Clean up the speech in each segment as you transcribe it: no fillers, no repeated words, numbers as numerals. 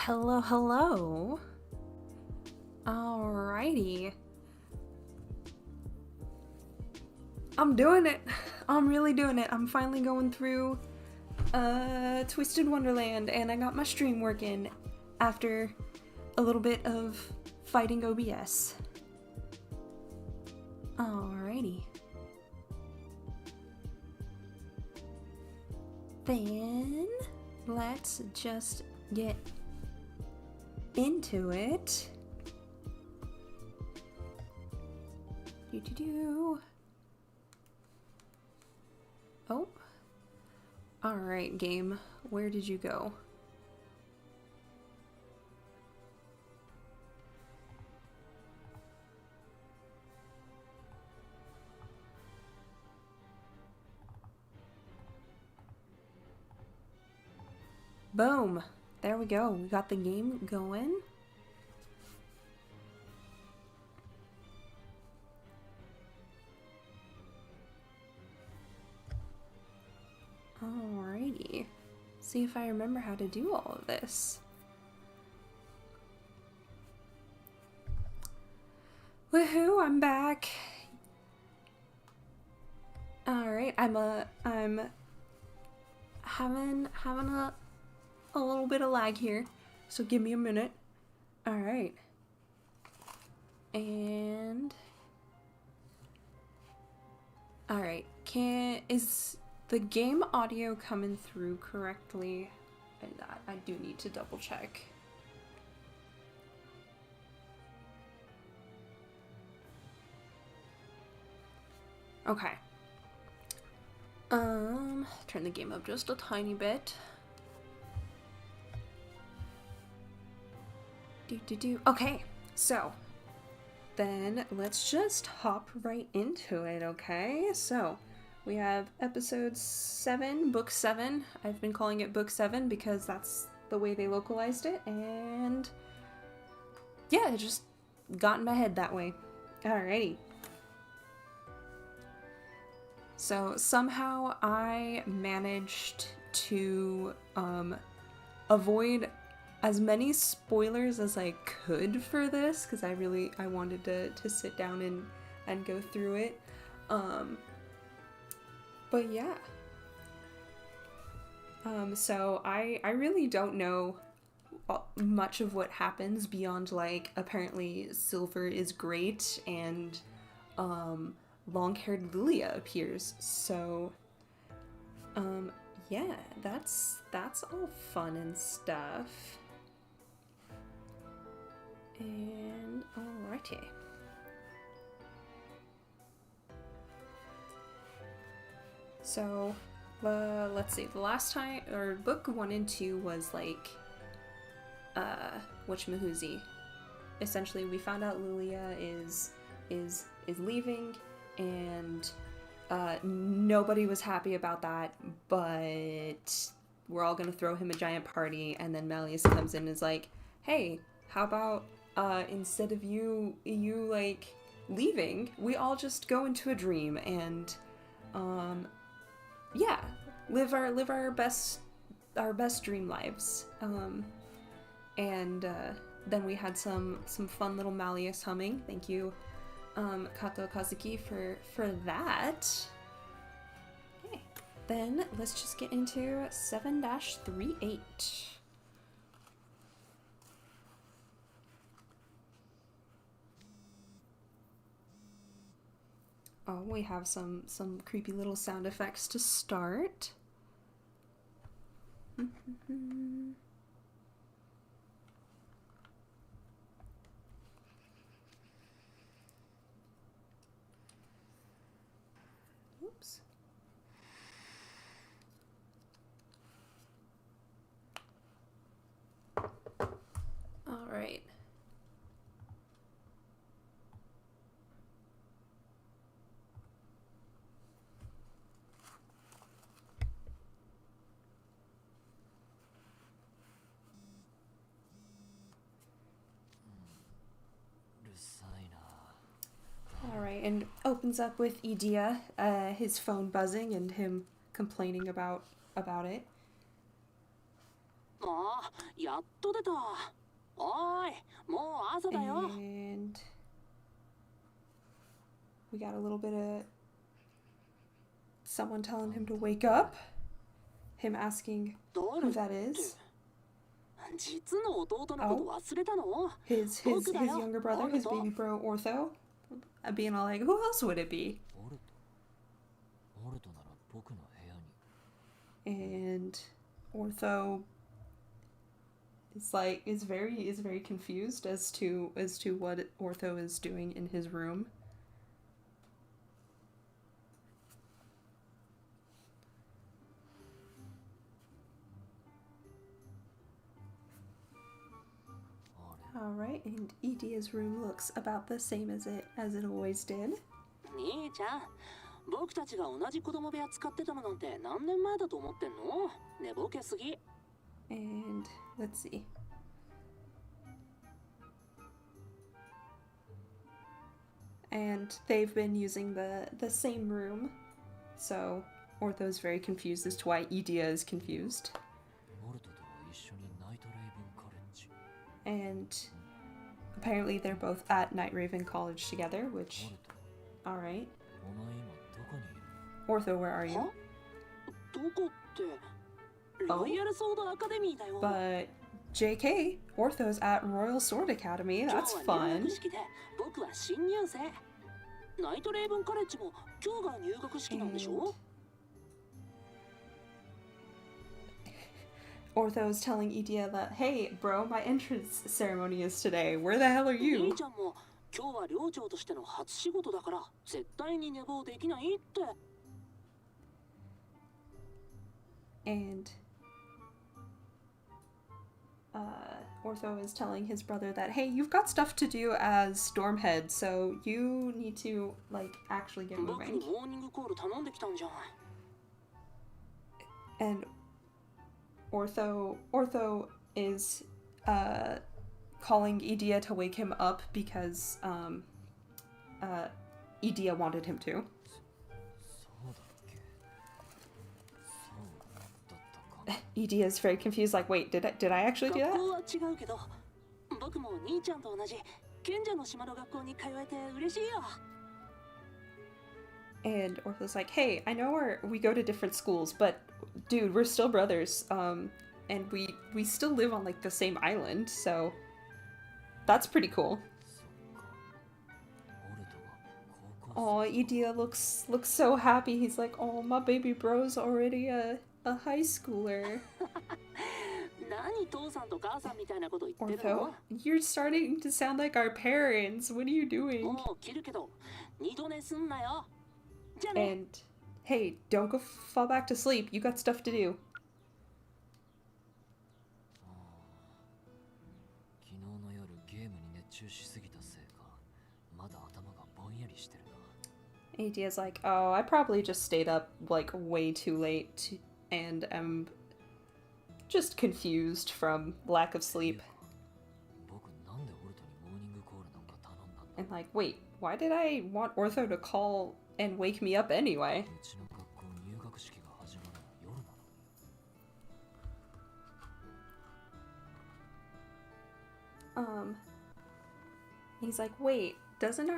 Hello, hello. Alrighty. I'm doing it. I'm really doing it. I'm finally going through Twisted Wonderland, and I got my stream working after a little bit of fighting OBS. Alrighty. Then let's just get into it. Oh. Alright, game. Where did you go? Boom! There we go. We got the game going. Alrighty. See if I remember how to do all of this. Woohoo, I'm back. Alright, I'm having a little bit of lag here, so give me a minute. Alright. And alright, is the game audio coming through correctly? I do need to double check. Okay. Turn the game up just a tiny bit. Okay, so then let's just hop right into it, okay? So we have episode 7, book 7. I've been calling it book 7 because that's the way they localized it, and yeah, it just got in my head that way. Alrighty. So somehow I managed to avoid as many spoilers as I could for this, because I wanted to sit down and go through it. But yeah. So I really don't know much of what happens beyond, like, apparently Silver is great and long-haired Lilia appears. So yeah, that's all fun and stuff. And alrighty. So, let's see. The last time, or book 1 and 2 was like, whatchamahoozy. Essentially, we found out Lilia is leaving, and nobody was happy about that. But we're all gonna throw him a giant party, and then Malleus comes in and is like, "Hey, how about instead of you like leaving, we all just go into a dream and yeah, live our best dream lives." And then we had some fun little Malleus humming. Thank you, Kato Kazuki, for that. Okay, then let's just get into 7-38. Oh, we have some creepy little sound effects to start. Oops. All right. Alright, and opens up with Idea, his phone buzzing and him complaining about it. And we got a little bit of someone telling him to wake up. Him asking who that is. Oh, his younger brother, his baby bro Ortho. Being all like, who else would it be? And Ortho is very confused as to what Ortho is doing in his room. All right, and Idia's room looks about the same as it always did. 兄ちゃん、僕たちが同じ子供部屋使ってたのなんて何年前だと思ってんの？寝ぼけすぎ。And let's see. And they've been using the same room, so Ortho's very confused as to why Idia is confused. And apparently they're both at Night Raven College together, which... Alright. Ortho, where are you? Oh. But JK, Ortho's at Royal Sword Academy. That's fun. And Ortho's telling Idia that, hey, bro, my entrance ceremony is today. Where the hell are you? And Ortho is telling his brother that, hey, you've got stuff to do as Stormhead, so you need to, like, actually get moving. And Ortho is calling Idia to wake him up because Idia wanted him to. Idia is very confused, like, wait, did I actually do that? And Ortho's like, hey, I know we go to different schools, but dude, we're still brothers, and we still live on, like, the same island, so that's pretty cool. Oh, Idia looks so happy. He's like, oh, my baby bro's already a high schooler. Ortho, you're starting to sound like our parents. What are you doing? And hey, don't go fall back to sleep. You got stuff to do. Idia's like, oh, I probably just stayed up, like, way too late and am just confused from lack of sleep. And like, wait, why did I want Ortho to call and wake me up anyway? He's like, wait, doesn't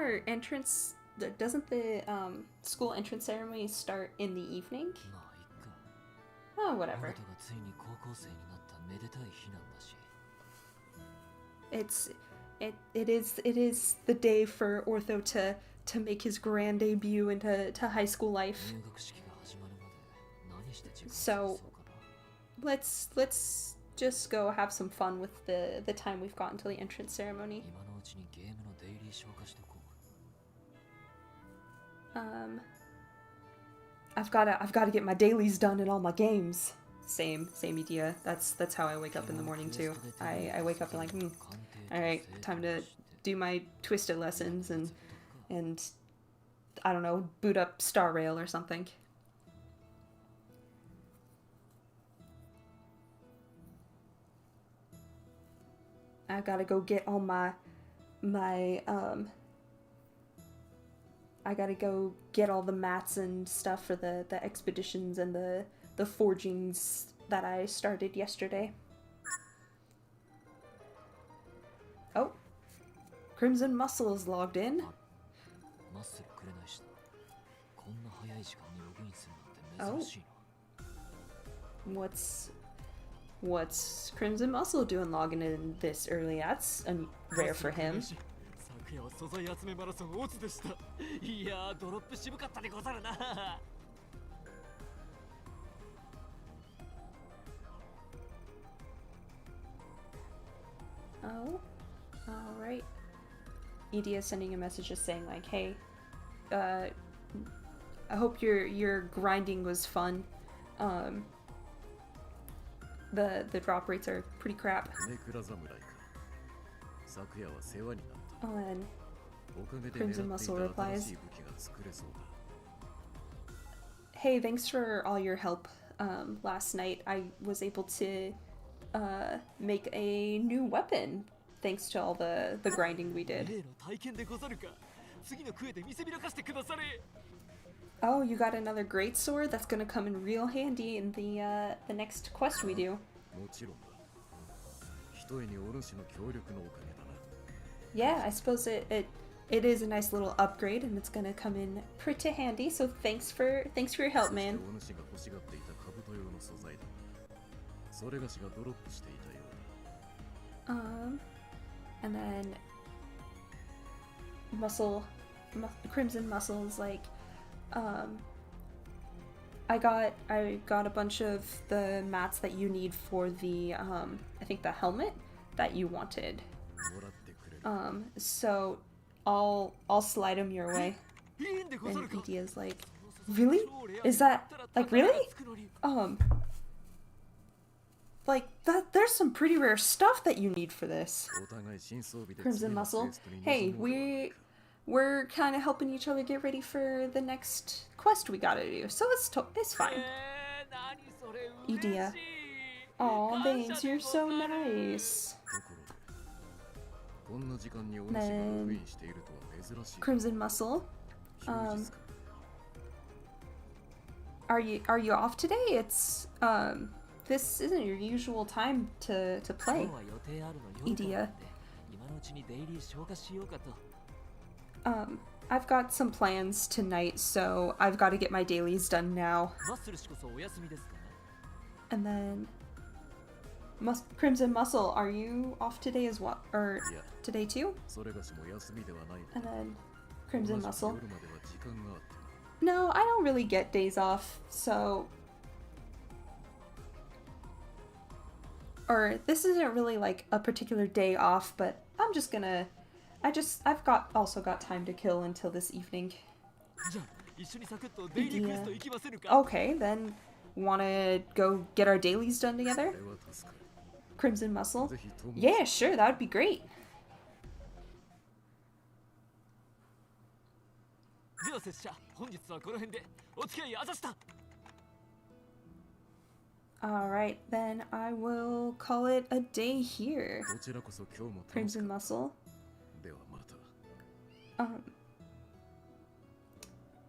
the school entrance ceremony start in the evening? Oh, whatever. It is the day for Ortho to make his grand debut into high school life. So let's just go have some fun with the time we've got until the entrance ceremony. I've gotta get my dailies done in all my games. Same idea. That's how I wake up in the morning too. I wake up and like, alright, time to do my Twisted lessons and I don't know, boot up Star Rail or something. I've gotta go get all my I gotta go get all the mats and stuff for the expeditions and the forgings that I started yesterday. Crimson Muscle is logged in. Oh. What's Crimson Muscle doing logging in this early? That's rare for him. Oh, alright. Edie is sending a message just saying like, hey, I hope your grinding was fun. The drop rates are pretty crap. Oh, and Crimson Muscle replies, hey, thanks for all your help. Last night I was able to make a new weapon thanks to all the grinding we did. Oh, you got another great sword? That's gonna come in real handy in the next quest we do. Yeah, I suppose it is a nice little upgrade and it's gonna come in pretty handy, so thanks for your help, man. And then Crimson Muscle's like, I got a bunch of the mats that you need for the I think the helmet that you wanted. So I'll slide them your way. And Idea's like, really? Is that like really? Like that there's some pretty rare stuff that you need for this. Crimson Muscle. Hey, we're kind of helping each other get ready for the next quest we gotta do, so it's fine. Idea. Aw, thanks, you're so nice. Then Crimson Muscle. Are you off today? It's this isn't your usual time to play. Idea. I've got some plans tonight, so I've got to get my dailies done now. And then Crimson Muscle, are you off today as well? Or today too? And then Crimson Muscle. No, I don't really get days off, so... Or this isn't really like a particular day off, but I'm just gonna... I've also got time to kill until this evening. Yeah. Okay, then wanna go get our dailies done together? Crimson Muscle? Yeah, sure, that would be great. Alright, then I will call it a day here. Crimson Muscle.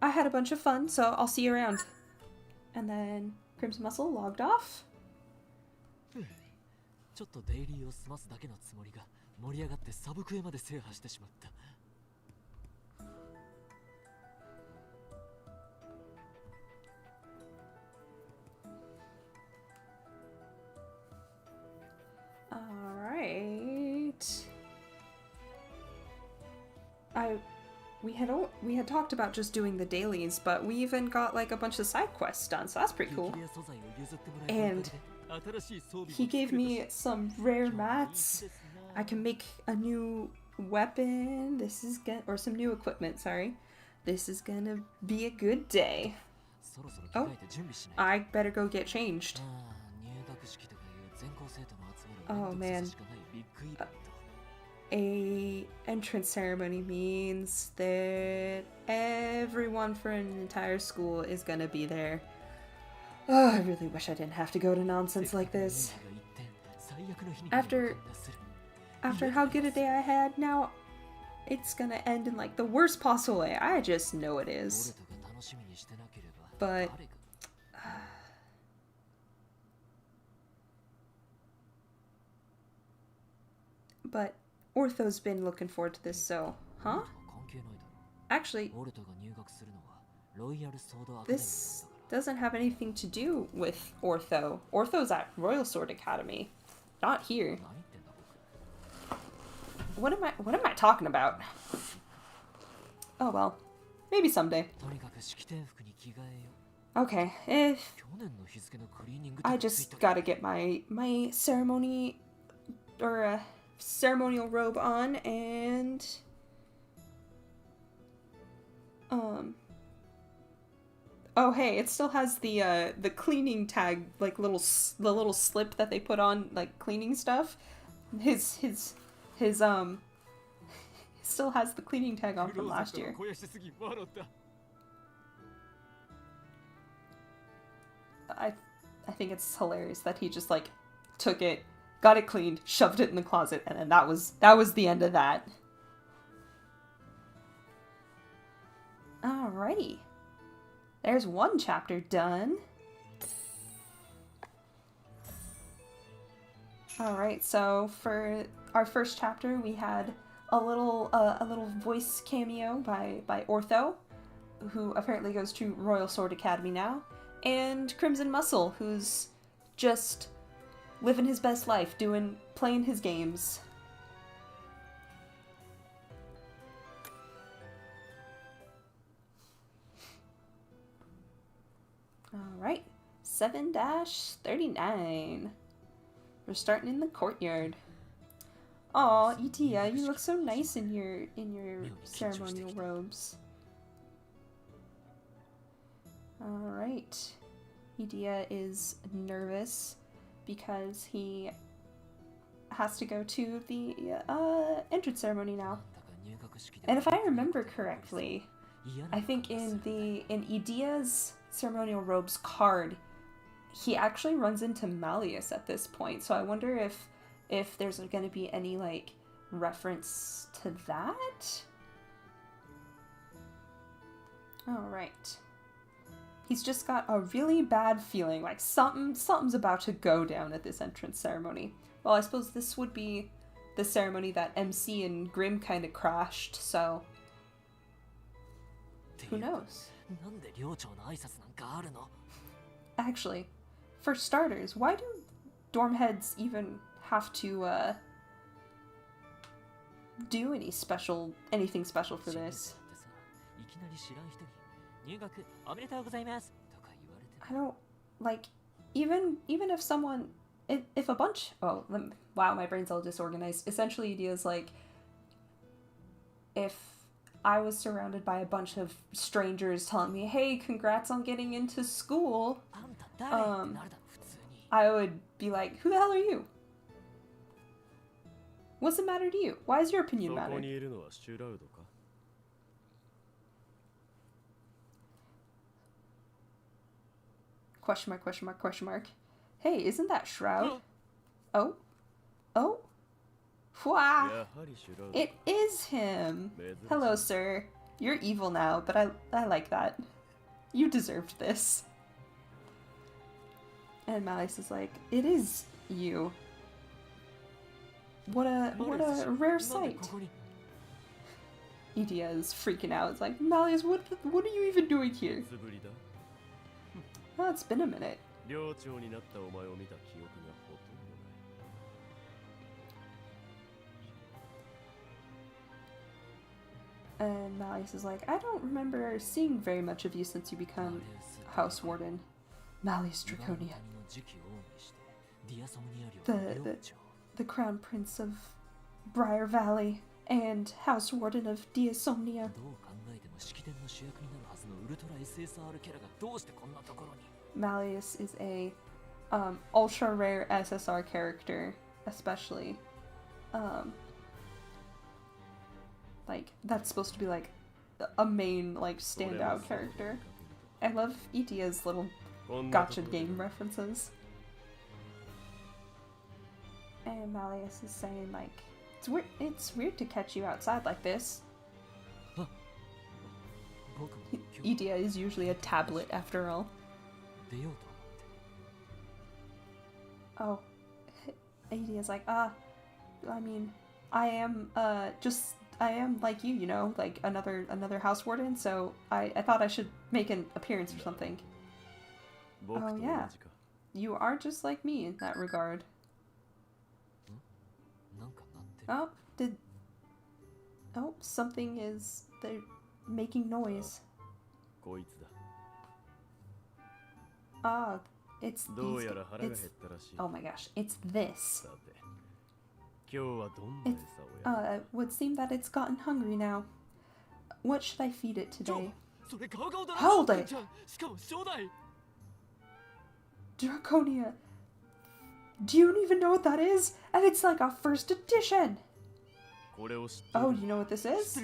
I had a bunch of fun, so I'll see you around. And then Crimson Muscle logged off. Alright. We had talked about just doing the dailies, but we even got like a bunch of side quests done, so that's pretty cool. And he gave me some rare mats. I can make a new weapon. Or some new equipment, sorry. This is gonna be a good day. Oh, I better go get changed. Oh man. A entrance ceremony means that everyone for an entire school is gonna be there. Oh, I really wish I didn't have to go to nonsense like this. After how good a day I had, now it's gonna end in like the worst possible way. I just know it is. But Ortho's been looking forward to this, so... Huh? Actually, this doesn't have anything to do with Ortho. Ortho's at Royal Sword Academy, not here. What am I talking about? Oh well, maybe someday. Okay, I just gotta get my ceremony or ceremonial robe on and oh hey, it still has the cleaning tag, like the little slip that they put on like cleaning stuff. His still has the cleaning tag on from last year. I think it's hilarious that he just like took it, got it cleaned, shoved it in the closet, and then that was the end of that. Alrighty. There's one chapter done. Alright, so for our first chapter we had a little voice cameo by Ortho, who apparently goes to Royal Sword Academy now, and Crimson Muscle, who's just living his best life, playing his games. Alright, 7-39. We're starting in the courtyard. Aw, Itia, you look so nice in your ceremonial robes. Alright. Itia is nervous because he has to go to the entrance ceremony now. And if I remember correctly, I think in Idia's ceremonial robes card, he actually runs into Malleus at this point. So I wonder if there's going to be any like reference to that. All right. He's just got a really bad feeling, like something's about to go down at this entrance ceremony. Well, I suppose this would be the ceremony that MC and Grim kind of crashed, so who knows? Actually, for starters, why do dorm heads even have to do anything special for this? I don't, like, even if someone, if a bunch, oh, wow, my brain's all disorganized. Essentially, idea is like, if I was surrounded by a bunch of strangers telling me, hey, congrats on getting into school, I would be like, who the hell are you? What's the matter to you? Why does your opinion matter? Question mark, question mark, question mark. Hey, isn't that Shroud? Oh? Oh? Wah! It is him! Hello, sir. You're evil now, but I like that. You deserved this. And Malleus is like, it is you. What a rare sight. Idia is freaking out. It's like, Malleus, what are you even doing here? Well, it's been a minute. And Malleus is like, I don't remember seeing very much of you since you become House Warden. Malleus Draconia. The Crown Prince of Briar Valley and House Warden of Diasomnia. Malleus is a ultra rare SSR character, especially. Like, that's supposed to be like a main, like, standout character. I love Itia's little gacha game references. And Malleus is saying, like, it's weird to catch you outside like this. Idia is usually a tablet, after all. Oh. Idia's like, I mean, I am I am like you know, like another house warden, so I thought I should make an appearance or something. Oh yeah. You are just like me in that regard. Oh, something is... they're making noise. Ah, it's these... oh my gosh, it's this. It would seem that it's gotten hungry now. What should I feed it today? Hold it! Draconia! Do you even know what that is? And it's like a first edition! Oh, you know what this is?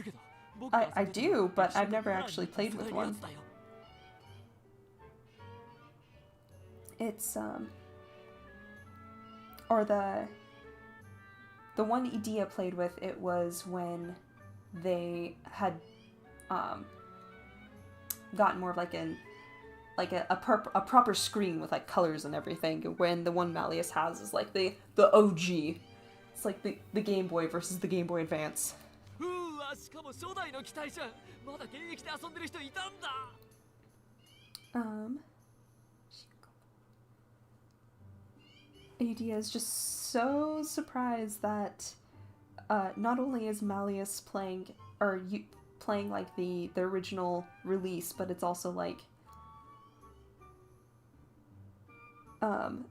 I do, but I've never actually played with one. It's, or the one Idea played with, it was when they had, gotten more of like a proper screen with like colors and everything, when the one Malleus has is like the OG. It's like the Game Boy versus the Game Boy Advance. Idea is just so surprised that not only is Malleus playing like the original release, but it's also like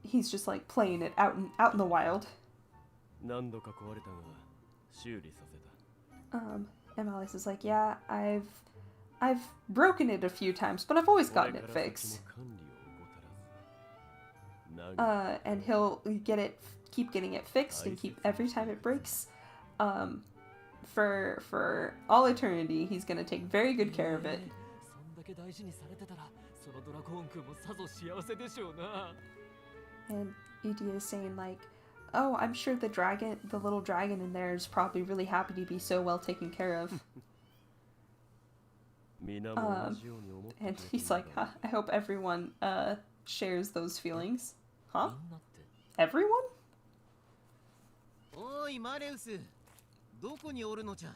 he's just like playing it out in the wild. And Malleus is like, yeah, I've broken it a few times, but I've always gotten it fixed. And he'll keep getting it fixed, and keep every time it breaks, for all eternity. He's gonna take very good care of it. And Idea is saying like, oh, I'm sure the little dragon in there is probably really happy to be so well taken care of. And he's like, huh, I hope everyone shares those feelings. Huh? Everyone?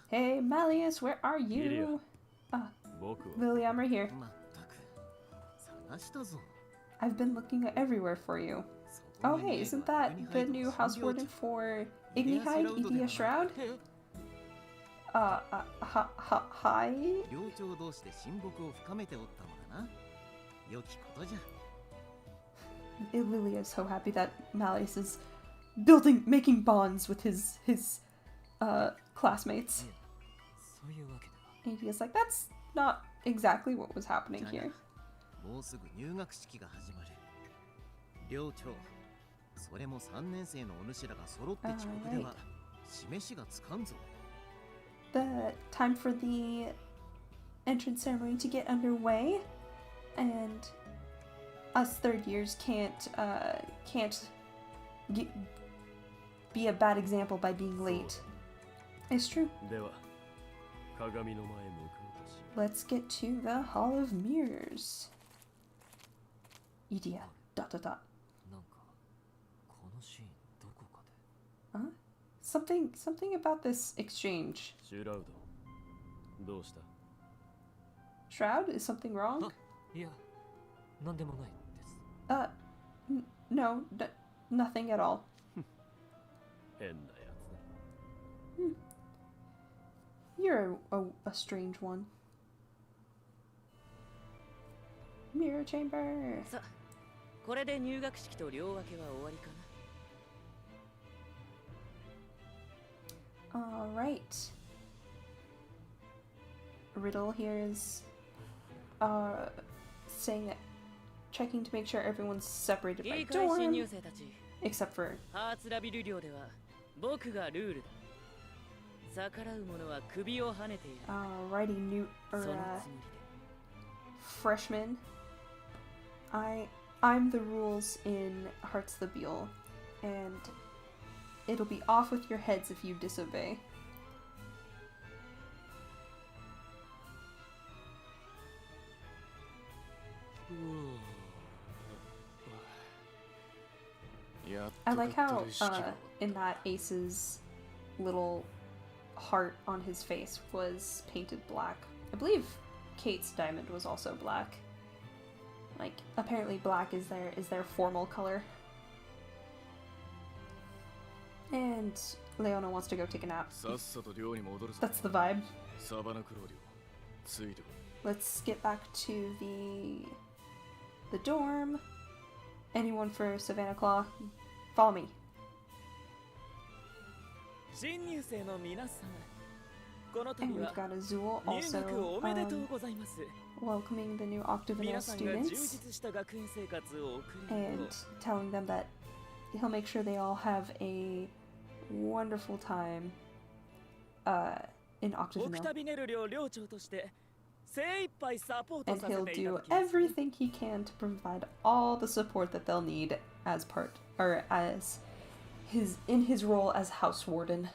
Hey, Malleus, where are you? Lily, I'm right here. I've been looking everywhere for you. Oh, hey, isn't that the new house warden for Ignihide, Idea Shroud? Hi? Lily is so happy that Malleus is making bonds with his classmates. And he's like, that's not exactly what was happening here. The time for the entrance ceremony to get underway, and us third years can't be a bad example by being late. It's true. Let's get to the Hall of Mirrors. Idea. ... Huh? Something about this exchange. Shroud? Is something wrong? No, nothing at all. You're a strange one. Mirror chamber. Alright. Riddle here is saying that, checking to make sure everyone's separated by dorm, except for... Alrighty, new freshman. I'm the rules in Hearts the Beal, and it'll be off with your heads if you disobey. I like how in that Ace's little heart on his face was painted black. I believe Kate's diamond was also black. Like, apparently black is their formal color. And Leona wants to go take a nap. That's the vibe. Let's get back to the dorm. Anyone for Savannah Claw? Follow me. And we've got Azul also welcoming the new Octagonal students and telling them that he'll make sure they all have a wonderful time in Octagonal. And he'll do everything he can to provide all the support that they'll need as in his role as House Warden.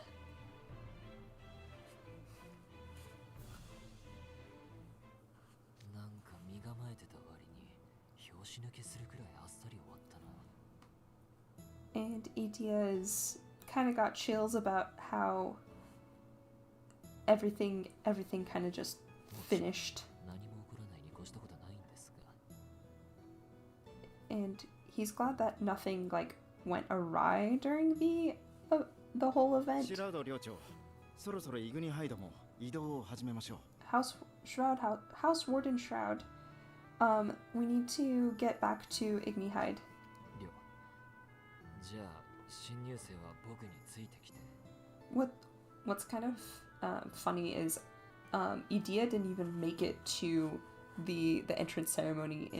And Itia is kind of got chills about how everything kind of just finished. And he's glad that nothing like went awry during the whole event. House Warden Shroud. We need to get back to Ignihide. What's kind of funny is Idia didn't even make it to the entrance ceremony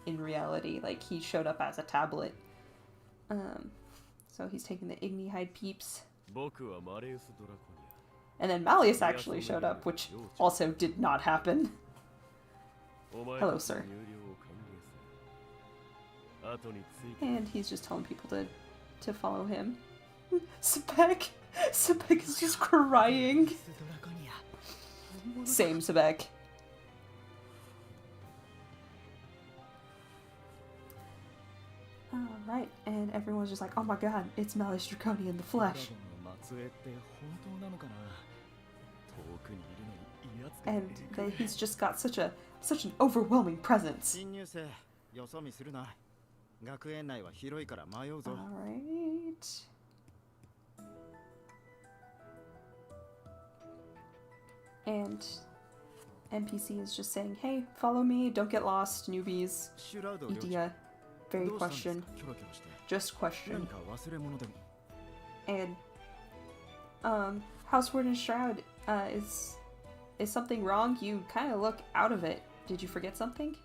in reality. Like, he showed up as a tablet. So he's taking the Ignihide peeps. And then Malleus actually showed up, which also did not happen. Hello, sir. And he's just telling people to follow him. Sebek is just crying. Same, Sebek. Alright, and everyone's just like, oh my god, it's Malleus Draconi in the flesh. And he's just got such an overwhelming presence. Alright. And NPC is just saying, hey, follow me, don't get lost, newbies. Idia, very question. Just question. And, House Warden Shroud, is something wrong? You kind of look out of it. Did you forget something?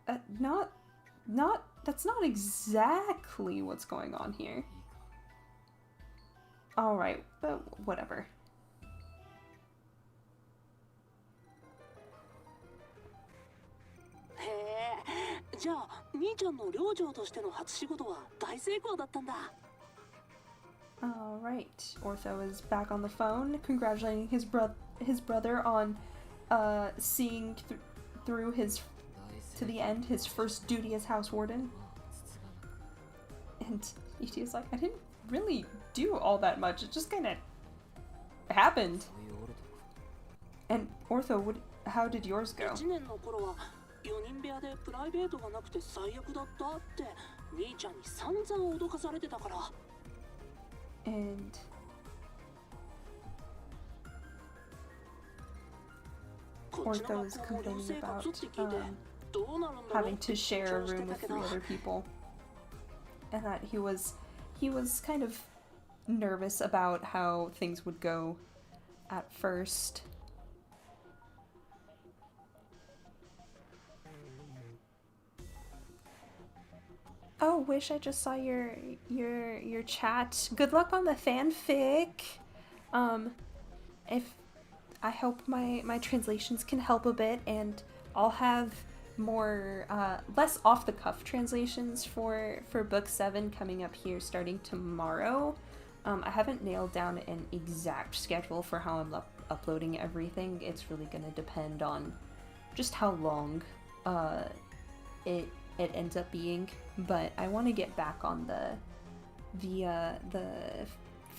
That's not exactly what's going on here. Alright, but whatever. Alright, Ortho is back on the phone, congratulating his brother on seeing through to the end his first duty as House Warden. And E.T. is like, I didn't really do all that much, it just kind of happened. And Ortho, how did yours go? And Ortho is complaining about having to share a room with 3 other people, and that he was kind of nervous about how things would go at first. Oh, wish I just saw your chat. Good luck on the fanfic. I hope my translations can help a bit, and I'll have more less off the cuff translations for book 7 coming up here starting tomorrow. I haven't nailed down an exact schedule for how I'm uploading everything. It's really gonna depend on just how long it ends up being, but I want to get back on the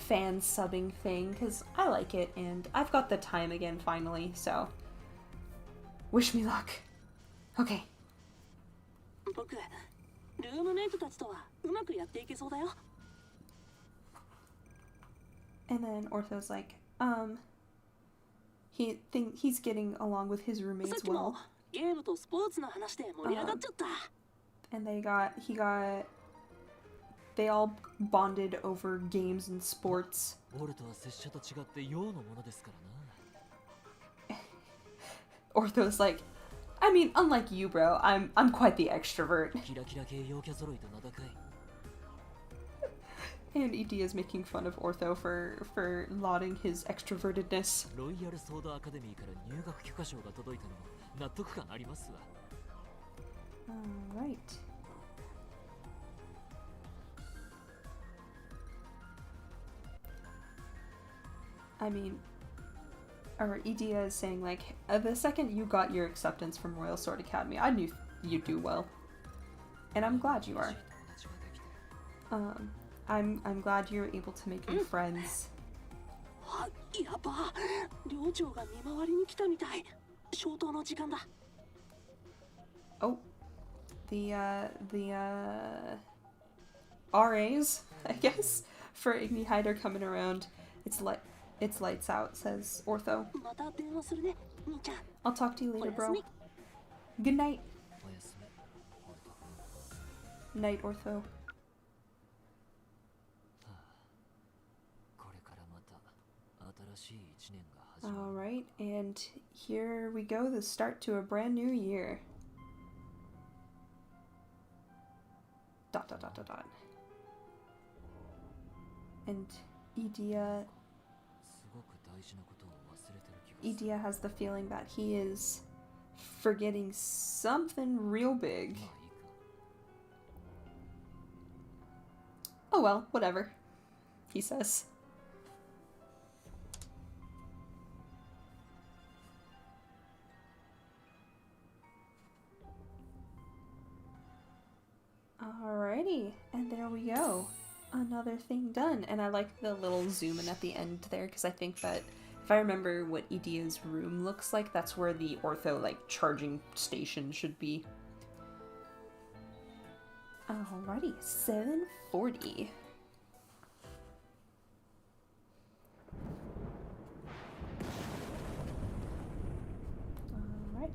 fan subbing thing, because I like it, and I've got the time again finally, so wish me luck. Okay. 僕、ルームメイトたちとはうまくやっていけそうだよ。And then Ortho's like, he's getting along with his roommates well. ゲームとスポーツの話で盛り上がっちゃった。And they all bonded over games and sports. 俺とは拙者と違って陽のものですからな。Ortho's like, I mean, unlike you, bro, I'm quite the extrovert. キラキラ系陽キャ揃いと名高い。And ED is making fun of Ortho for lauding his extrovertedness. ロイヤルソードアカデミーから入学許可証が届いたのも納得感ありますわ。Alright. I mean, or Idia is saying, like, the second you got your acceptance from Royal Sword Academy, I knew you'd do well. And I'm glad you are. I'm glad you're able to make new friends. やば、寮長が見回りに来たみたい。消灯の時間だ。Oh, the RAs, I guess, for Ignihide are coming around. It's lights out, says Ortho. また電話するね、兄ちゃん。 I'll talk to you later, おやす bro. み。 Good night. おやすみ。 Night, Ortho. これからまた新しい一年が始まる。 Alright, and here we go, the start to a brand new year. ... And Idia すごく大事なことを忘れてる気がする。 Idia has the feeling that he is forgetting something real big. まあいいか。 Oh well, whatever, he says. Alrighty, and there we go. Another thing done. And I like the little zoom in at the end there, because I think that if I remember what Idia's room looks like, that's where the Ortho, like, charging station should be. Alrighty, 7:40. Alright.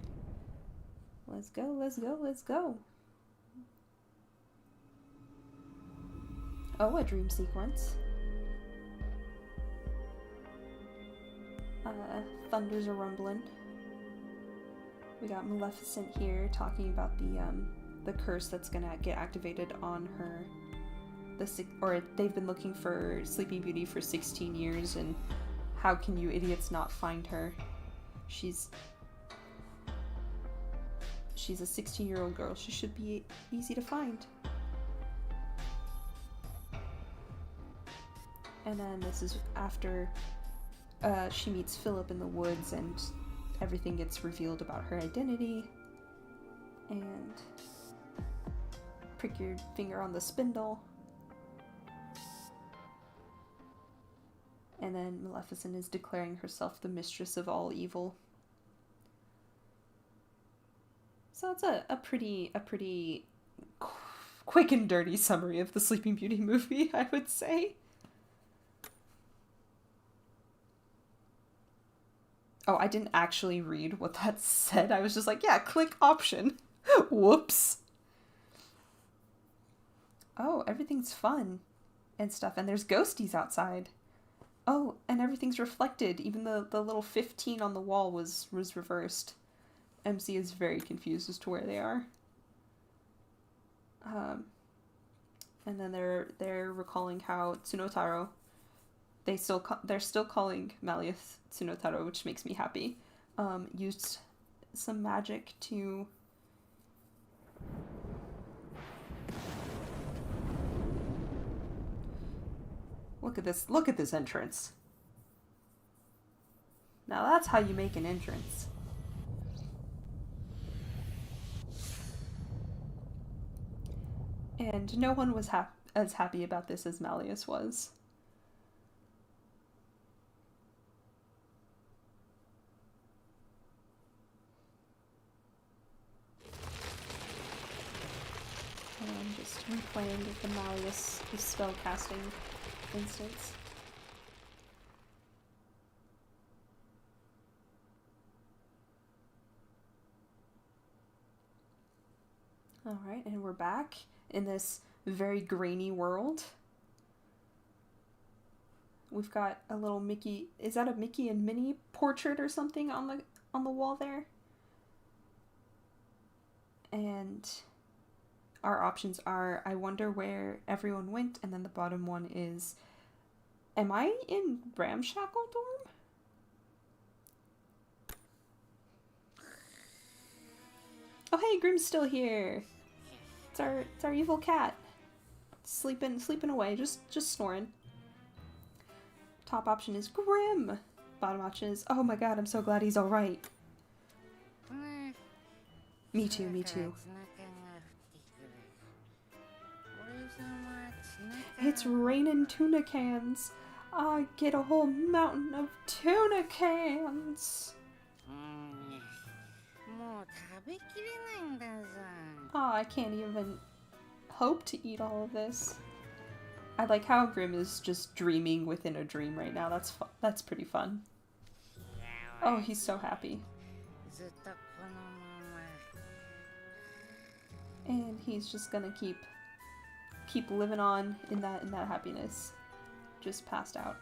Let's go, let's go, let's go. Oh, a dream sequence. Thunders are rumbling. We got Maleficent here talking about the curse that's gonna get activated on her. Or they've been looking for Sleeping Beauty for 16 years, and how can you idiots not find her? She's a 16-year-old girl. She should be easy to find. And then this is after she meets Philip in the woods and everything gets revealed about her identity. And prick your finger on the spindle. And then Maleficent is declaring herself the mistress of all evil. So it's a pretty quick and dirty summary of the Sleeping Beauty movie, I would say. Oh, I didn't actually read what that said. I was just like, yeah, click option. Whoops. Oh, everything's fun and stuff. And there's ghosties outside. Oh, and everything's reflected. Even the little 15 on the wall was reversed. MC is very confused as to where they are. And then they're recalling how Tsunotaro, they're still calling Malleus Tsunotaro, which makes me happy. Used some magic to look at this entrance. Now that's how you make an entrance. And no one was as happy about this as Malleus was. just replaying the Malleus spell casting instance. Alright, and we're back in this very grainy world. We've got a little Mickey. Is that a Mickey and Minnie portrait or something on the wall there? And our options are, I wonder where everyone went, and then the bottom one is, am I in Ramshackle Dorm? Oh hey, Grim's still here. It's our evil cat. Sleeping away, just snoring. Top option is Grim. Bottom option is, oh my god, I'm so glad he's alright. Me too, me too. It's raining tuna cans. I get a whole mountain of tuna cans. Oh, I can't even hope to eat all of this. I like how Grim is just dreaming within a dream right now. That's pretty fun. Oh, he's so happy. And he's just gonna keep living on in that happiness. Just passed out.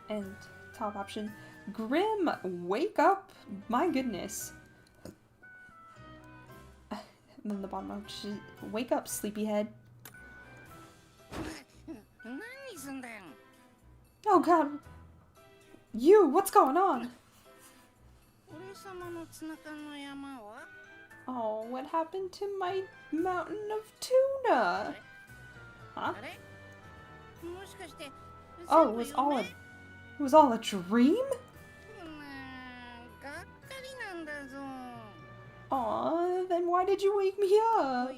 And top option, Grim, wake up! My goodness. And then the bottom option, wake up, sleepyhead. Oh god! You! What's going on? Oh, what happened to my mountain of tuna? Huh? Oh, it was all a dream? Aw, then why did you wake me up?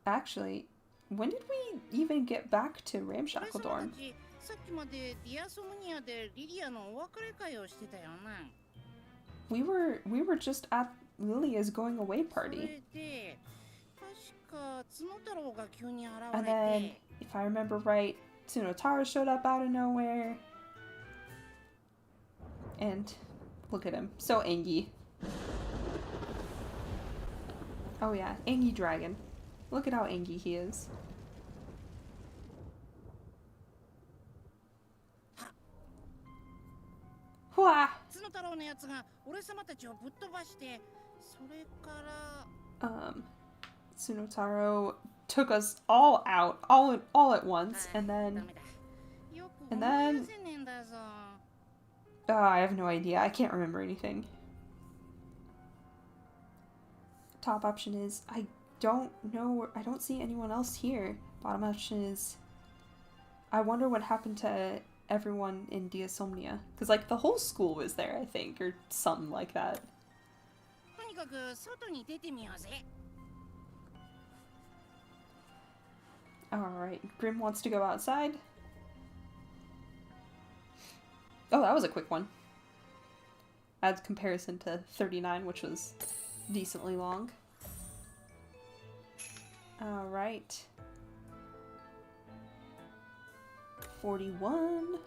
Actually, when did we even get back to Ramshackle Dorm? We were just at Lilia's going away party. And then, if I remember right, Tsunotaro showed up out of nowhere. And look at him, so angry. Oh yeah, angry dragon. Look at how angry he is. Hua! Tsunotaro took us all out, all at once, and then I have no idea. I can't remember anything. Top option is, I don't know, I don't see anyone else here. Bottom option is, I wonder what happened to everyone in Diasomnia. Because, like, the whole school was there, I think, or something like that. Alright, Grim wants to go outside. Oh, that was a quick one. As comparison to 39, which was decently long. Alright. 41.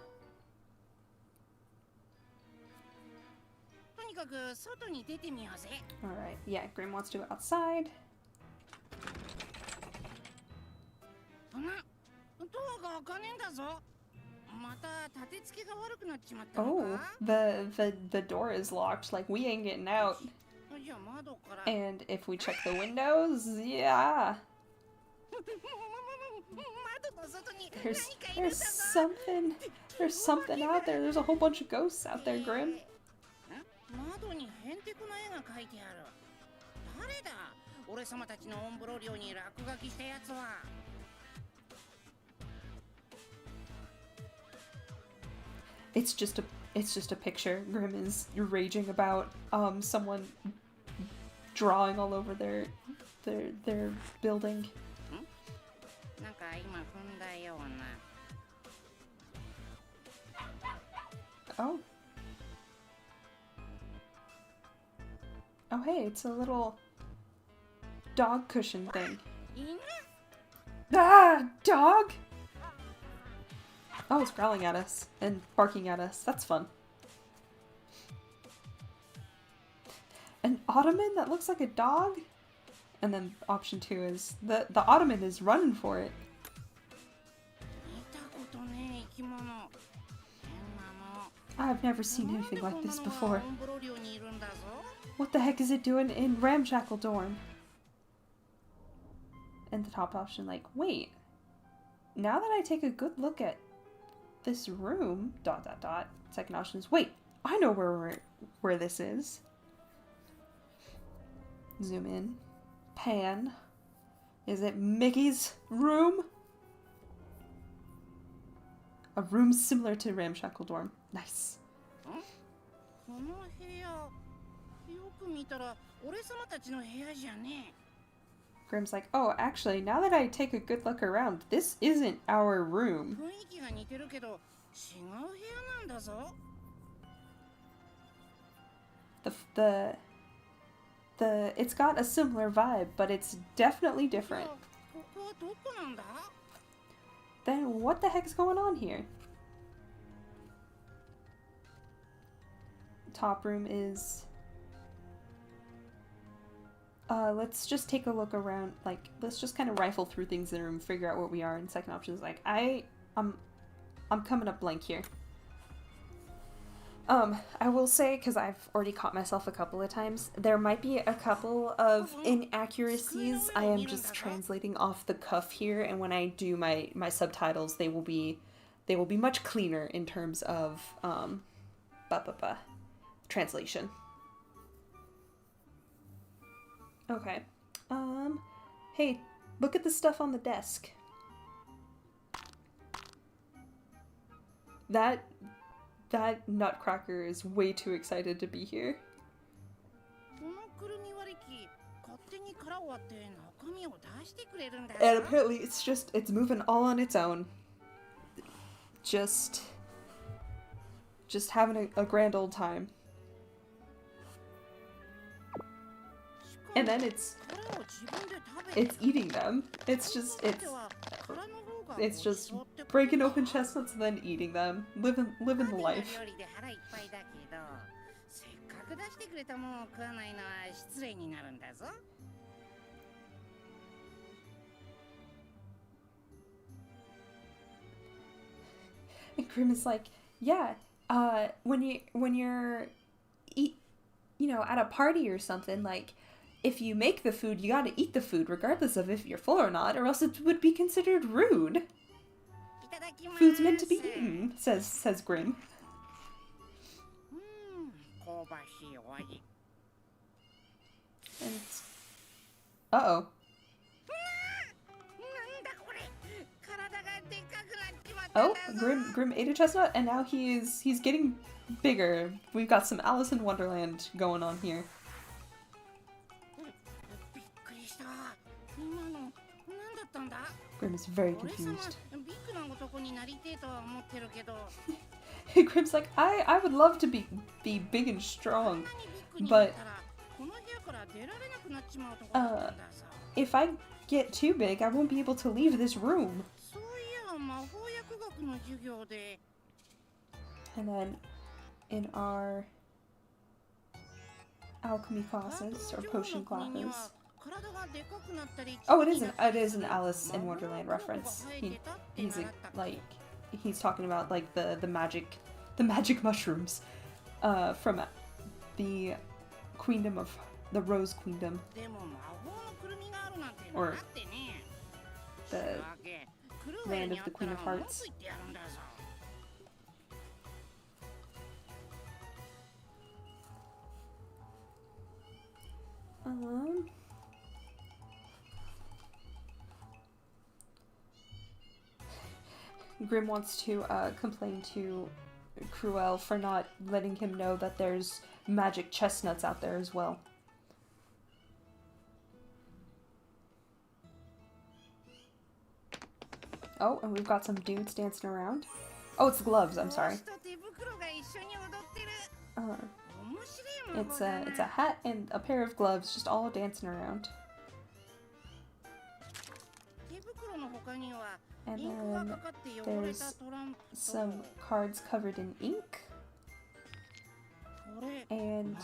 Alright, yeah, Grim wants to go outside. Oh, the door is locked, like we ain't getting out. And if we check the windows, yeah. There's something out there. There's a whole bunch of ghosts out there, Grim. It's just a picture. Grim is raging about someone drawing all over their building. Oh. Oh hey, it's a little dog cushion thing. Ah! Dog! Oh, it's growling at us and barking at us. That's fun. An ottoman that looks like a dog? And then option 2 is the ottoman is running for it. I've never seen anything like this before. What the heck is it doing in Ramshackle Dorm? And the top option, like, wait. Now that I take a good look at this room, ... Second option is, wait, I know where this is. Zoom in. Pan. Is it Mickey's room? A room similar to Ramshackle Dorm. Nice. Grimm's like, oh, actually, now that I take a good look around, this isn't our room. It's got a similar vibe, but it's definitely different. Then what the heck is going on here? Top room is... let's just take a look around, like, let's just kind of rifle through things in the room, figure out what we are, and second option is like, I'm coming up blank here. I will say, because I've already caught myself a couple of times, there might be a couple of inaccuracies. I am just translating off the cuff here, and when I do my subtitles, they will be much cleaner in terms of, translation. Okay. Hey, look at the stuff on the desk. That nutcracker is way too excited to be here. And apparently it's moving all on its own. Just having a grand old time. And then it's eating them. It's just breaking open chestnuts and then eating them. Living the life. And Grimm is like, yeah, when you're at a party or something, like, if you make the food, you gotta eat the food, regardless of if you're full or not, or else it would be considered rude. Food's meant to be eaten, says Grimm. And uh-oh. Oh, Grimm ate a chestnut, and now he's getting bigger. We've got some Alice in Wonderland going on here. Grimm is very confused. Grimm's like, I would love to be big and strong, but if I get too big, I won't be able to leave this room. And then in our alchemy classes or potion classes. Oh, it is an Alice in Wonderland reference. He's talking about like the magic mushrooms from the queendom of the Rose Queendom, or the land of the Queen of Hearts. Grimm wants to complain to Cruel for not letting him know that there's magic chestnuts out there as well. Oh, and we've got some dudes dancing around. Oh, it's gloves, I'm sorry. It's a hat and a pair of gloves, just all dancing around. And then there's some cards covered in ink. And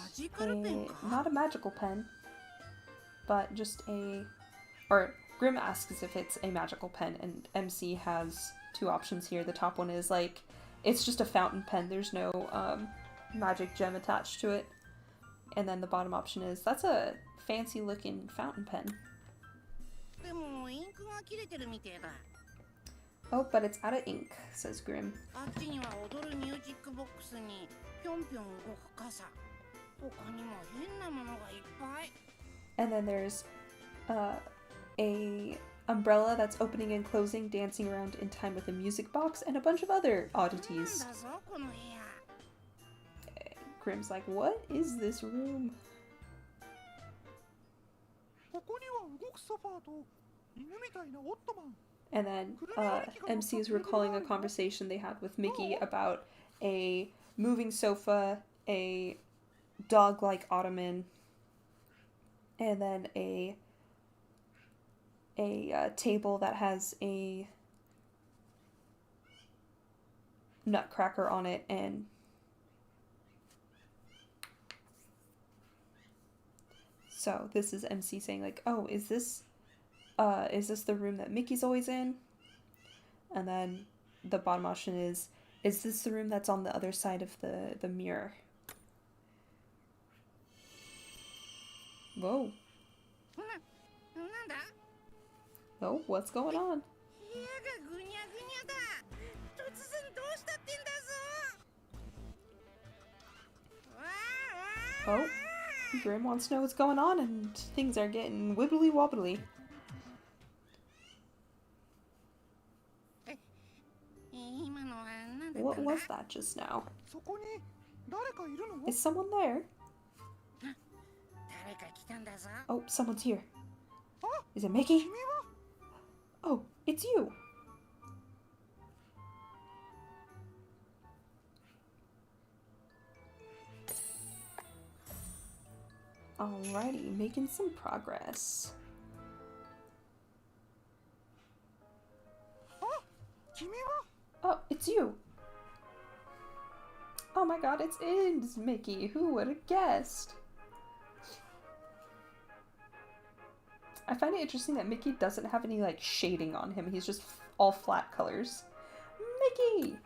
not a magical pen, but just or Grim asks if it's a magical pen, and MC has two options here. The top one is like, it's just a fountain pen, there's no magic gem attached to it. And then the bottom option is, that's a fancy looking fountain pen. Oh, but it's out of ink, says Grim. And then there's a umbrella that's opening and closing, dancing around in time with a music box, and a bunch of other oddities. Grim's like, what is this room? And then MC is recalling a conversation they had with Mickey about a moving sofa, a dog-like ottoman, and then a table that has a nutcracker on it, and so this is MC saying like, oh, is this the room that Mickey's always in? And then the bottom option is this the room that's on the other side of the mirror? Whoa. Oh, what's going on? Oh, Grim wants to know what's going on, and things are getting wibbly wobbly. What was that just now? Is someone there? Oh, someone's here. Is it Mickey? Oh, it's you. Alrighty, making some progress. Oh, it's you. Oh my god, it's Mickey. Who would have guessed? I find it interesting that Mickey doesn't have any, like, shading on him. He's just all flat colors. Mickey!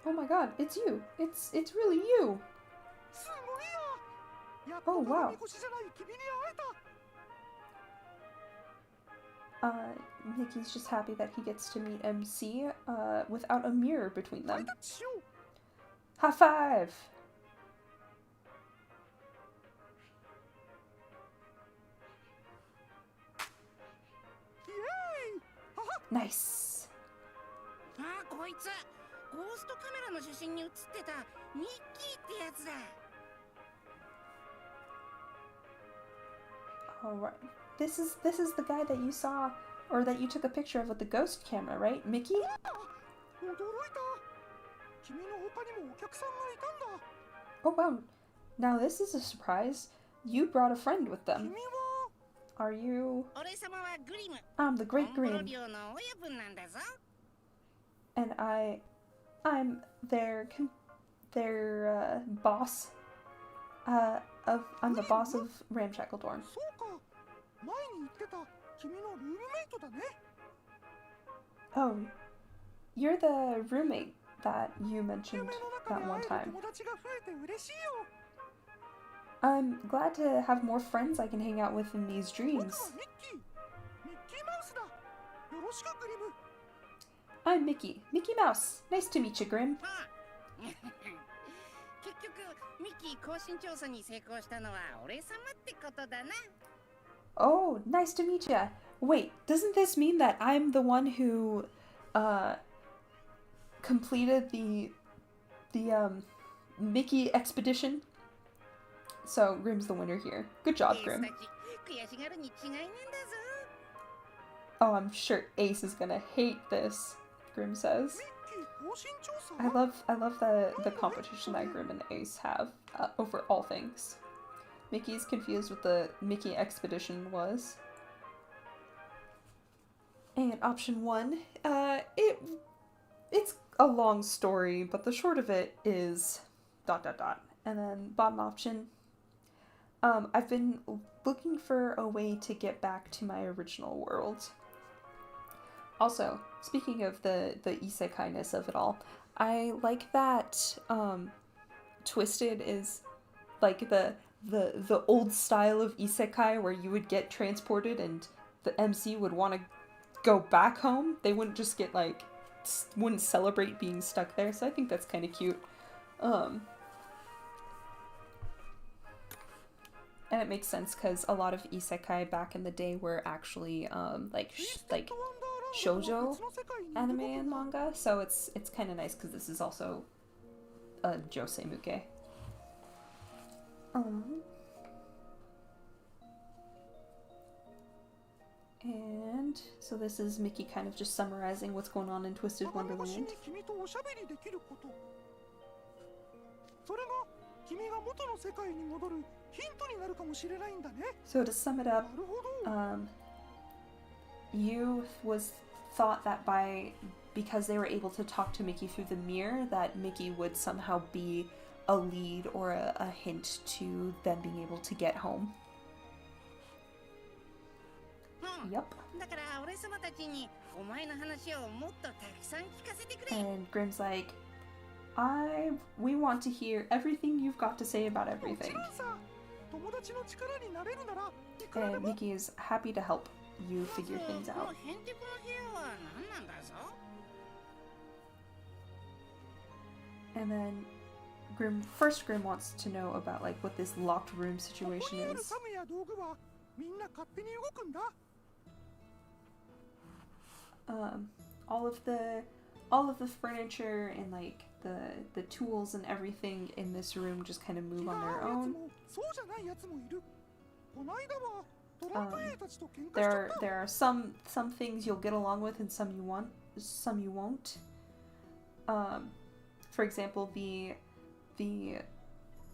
Oh my god, it's you. It's really you. Oh, wow. Mickey's just happy that he gets to meet MC, without a mirror between them. High five! Nice. Alright. This is the guy that you saw, or that you took a picture of with the ghost camera, right? Mickey? Oh wow. Now this is a surprise. You brought a friend with them. Are you... I'm the Great Grim. And I'm their boss. I'm the boss of Ramshackle Dorm. Oh, you're the roommate that you mentioned that one time. I'm glad to have more friends I can hang out with in these dreams. I'm Mickey. Mickey Mouse. Nice to meet you, Grim. Oh, nice to meet ya. Wait, doesn't this mean that I'm the one who, completed the Mickey expedition? So, Grim's the winner here. Good job, Grim. Oh, I'm sure Ace is gonna hate this, Grim says. I love the competition that Grim and Ace have over all things. Mickey's confused what the Mickey Expedition was. And option 1, it's a long story, but the short of it is ... And then bottom option, I've been looking for a way to get back to my original world. Also, speaking of the isekai-ness of it all, I like that Twisted is like the old style of isekai where you would get transported and the MC would want to go back home. They wouldn't just get like, wouldn't celebrate being stuck there, so I think that's kind of cute. And it makes sense because a lot of isekai back in the day were actually like shoujo anime and manga, so it's kind of nice because this is also a josei muke. And so this is Mickey kind of just summarizing what's going on in Twisted Wonderland. So to sum it up, you thought that because they were able to talk to Mickey through the mirror, that Mickey would somehow be a lead or a hint to them being able to get home. Yup. And Grim's like, we want to hear everything you've got to say about everything. And Mickey is happy to help you figure things out. And then Grim wants to know about like what this locked room situation is. All of the furniture and like the tools and everything in this room just kind of move on their own. There are some things you'll get along with and some you won't. For example, the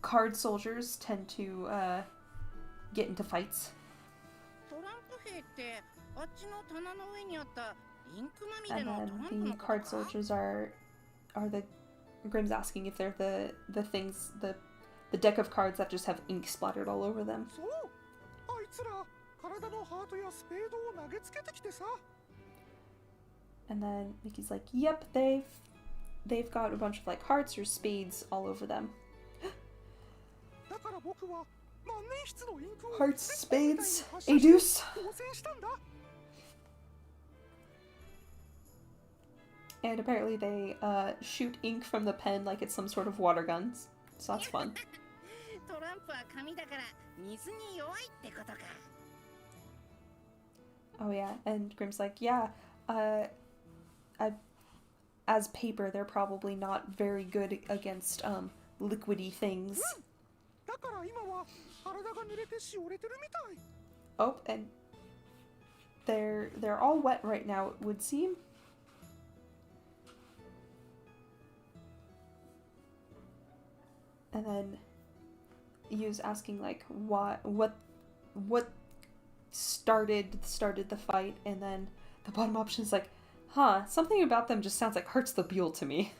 card soldiers tend to get into fights. And then the card soldiers are the Grim's asking if they're the things, the deck of cards that just have ink splattered all over them. And then Mickey's like, yep, they've got a bunch of like hearts or spades all over them. Hearts, spades, a deuce. And apparently they shoot ink from the pen like it's some sort of water guns. So that's fun. Oh yeah, and Grim's like, yeah, as paper, they're probably not very good against liquidy things. Oh, and they're all wet right now, it would seem. And then he was asking like what started the fight, and then the bottom option is like, something about them just sounds like hurts the Buell to me.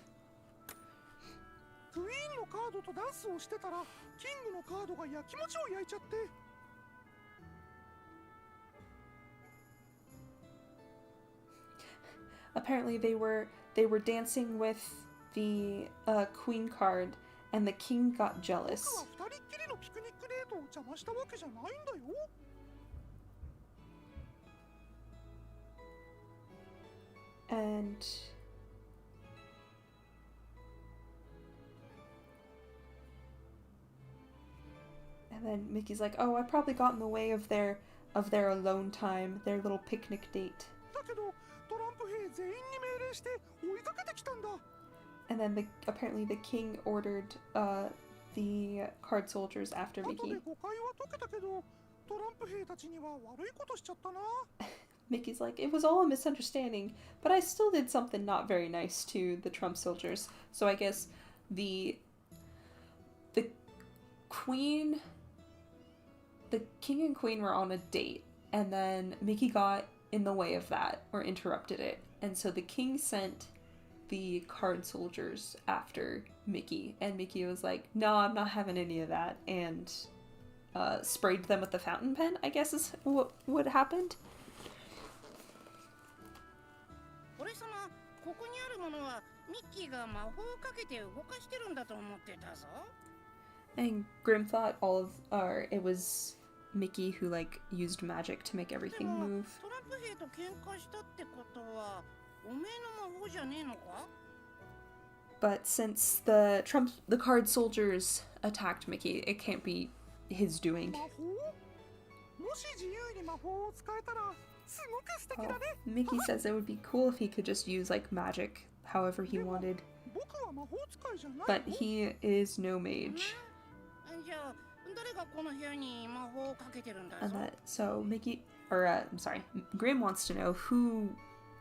Apparently they were dancing with the queen card, and the king got jealous. And then Mickey's like, oh, I probably got in the way of their alone time, their little picnic date. And then apparently the king ordered the card soldiers after Mickey. Mickey's like, it was all a misunderstanding, but I still did something not very nice to the Trump soldiers. So I guess the queen, the king and queen were on a date, and then Mickey got in the way of that, or interrupted it. And so the king sent the card soldiers after Mickey, and Mickey was like, no, I'm not having any of that, and sprayed them with the fountain pen, I guess is what happened. And Grim thought it was Mickey who like used magic to make everything move. But since the card soldiers attacked Mickey, it can't be his doing. Oh, Mickey says it would be cool if he could just use like magic however he wanted. But he is no mage. And so Grim wants to know who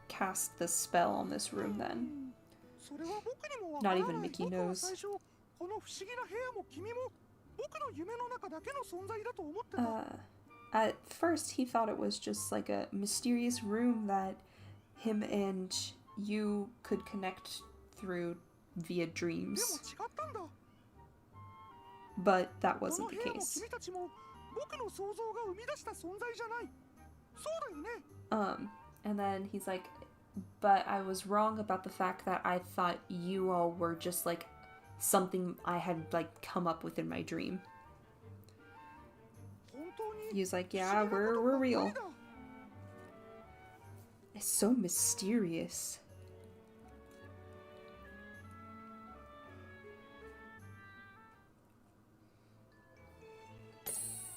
cast the spell on this room then. Not even Mickey knows. At first he thought it was just like a mysterious room that him and you could connect through via dreams. But that wasn't the case. And then he's like, but I was wrong about the fact that I thought you all were just like something I had like come up with in my dream. He's like, yeah, we're real. It's so mysterious.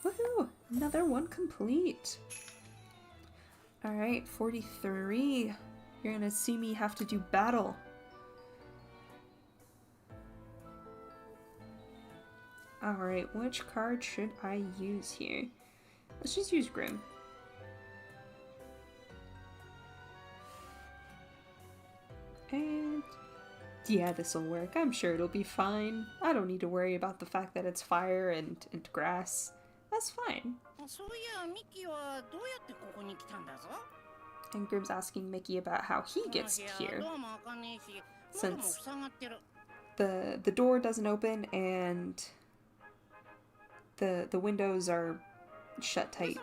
Woohoo! Another one complete. Alright, 43. You're gonna see me have to do battle. Alright, which card should I use here? Let's just use Grim. And yeah, this'll work. I'm sure it'll be fine. I don't need to worry about the fact that it's fire and grass. That's fine. And Grim's asking Mickey about how he gets here. Since the door doesn't open and the windows are shut tight.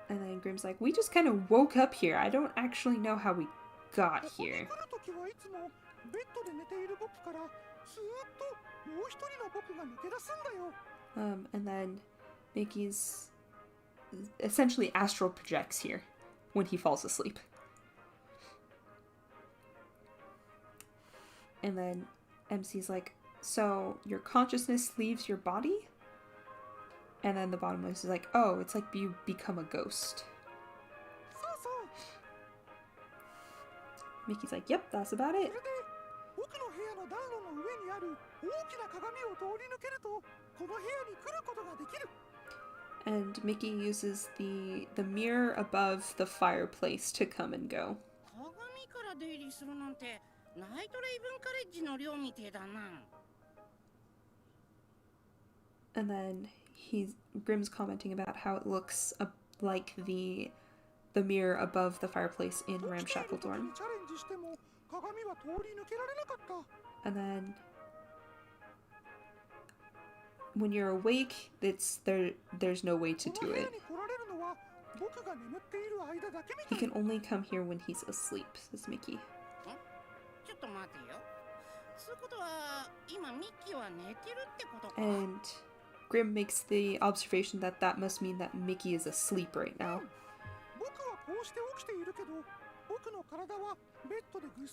And then Grim's like, we just kind of woke up here. I don't actually know how we got here. And then Mickey's essentially astral projects here when he falls asleep. And then MC's like, so your consciousness leaves your body? And then the bottomless is like, oh, it's like you become a ghost. Mickey's like, yep, that's about it. And Mickey uses the mirror above the fireplace to come and go. And then Grim's commenting about how it looks like the mirror above the fireplace in Ramshackle Dorm. And then when you're awake, there's no way to do it. He can only come here when he's asleep, says Mickey. And Grim makes the observation that must mean that Mickey is asleep right now.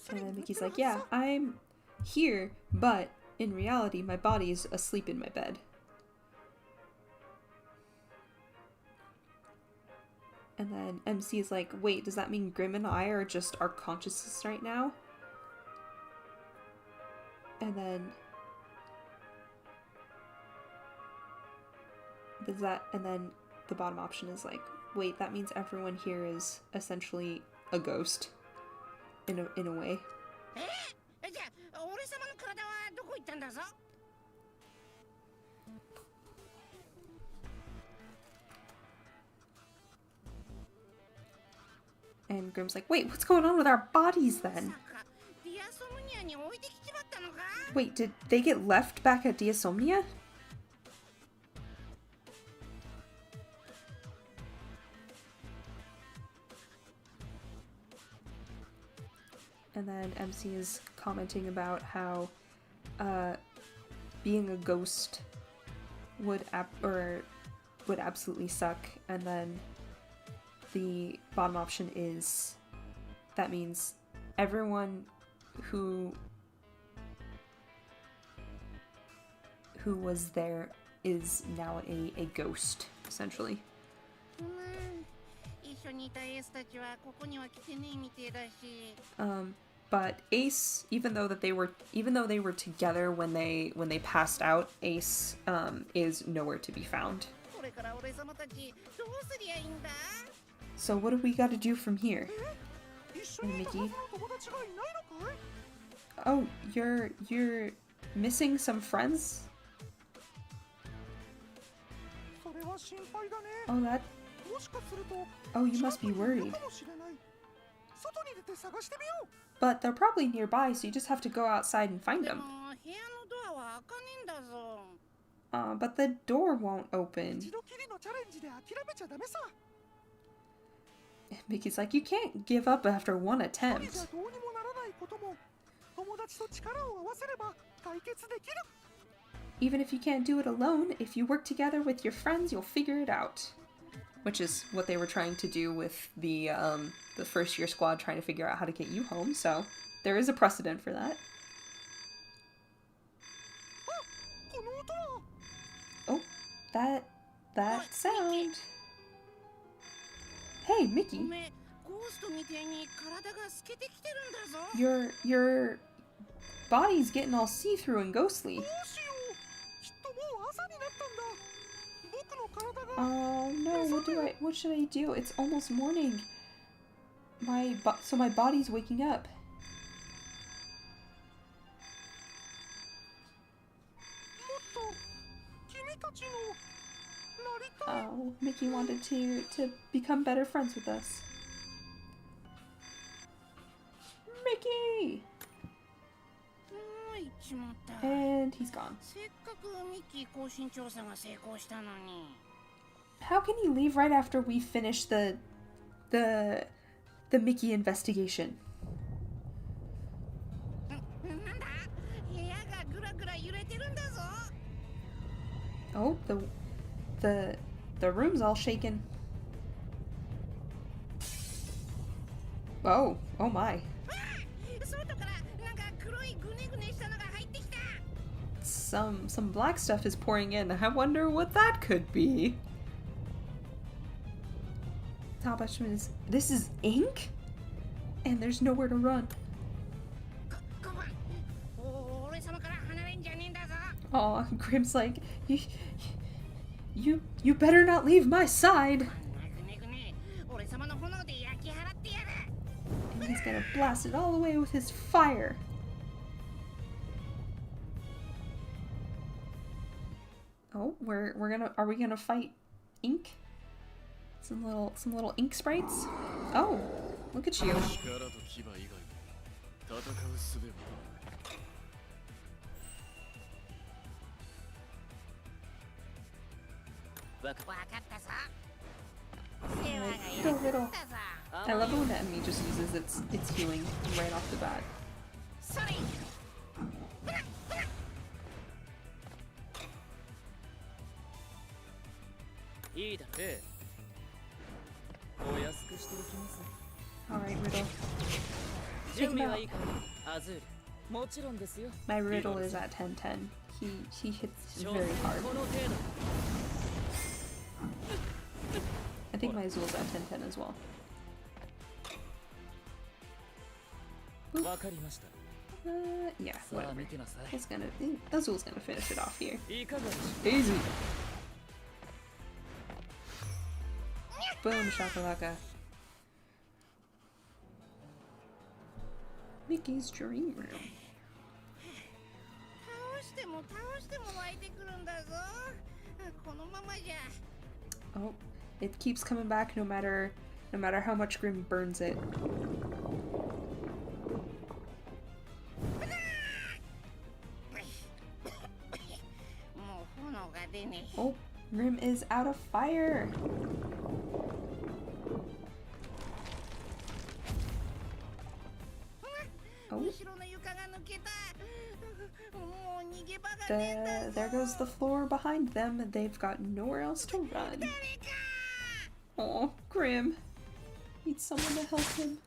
And then Mickey's like, yeah, I'm here, but in reality, my body is asleep in my bed. And then MC is like, wait, does that mean Grim and I are just our consciousness right now? And then does that, and then the bottom option is like, wait, that means everyone here is essentially a ghost in a way. And Grimm's like, wait, what's going on with our bodies then? Wait, did they get left back at Diasomnia? And then MC is commenting about how being a ghost would absolutely suck, and then the bottom option is that means everyone who was there is now a ghost, essentially. But Ace, even though they were together when they passed out, Ace is nowhere to be found. So what do we got to do from here? And Mickey. Oh, you're missing some friends? Oh, that. Oh, you must be worried. But they're probably nearby, so you just have to go outside and find them. But the door won't open. Mickey's like, you can't give up after one attempt. Even if you can't do it alone, if you work together with your friends, you'll figure it out. Which is what they were trying to do with the first year squad trying to figure out how to get you home, so there is a precedent for that. Oh, that sound. Hey, Mickey. Your body's getting all see-through and ghostly. Oh no, what should I do? It's almost morning. So my body's waking up. Oh, Mickey wanted to become better friends with us. Mickey! And he's gone. How can he leave right after we finish the Mickey investigation? Oh, the room's all shaken. Oh my. Some black stuff is pouring in. I wonder what that could be. Top option is, this is ink? And there's nowhere to run. Aw, Grimm's like, you better not leave my side. And he's gonna blast it all the way with his fire. Oh, are we gonna fight ink? Some little ink sprites? Oh, look at you. Go little. I love it when the enemy just uses its healing right off the bat. Alright, Riddle. Take him out. My Riddle is at 10-10. He hits very hard. I think my Azul's at 10-10 as well. Yeah, whatever. Azul's gonna finish it off here. Easy. Boom shakalaka. Mickey's dream room. Oh, it keeps coming back no matter how much Grim burns it. Oh, Grim is out of fire. Oh. There goes the floor behind them. They've got nowhere else to run. Oh, Grim. Needs someone to help him.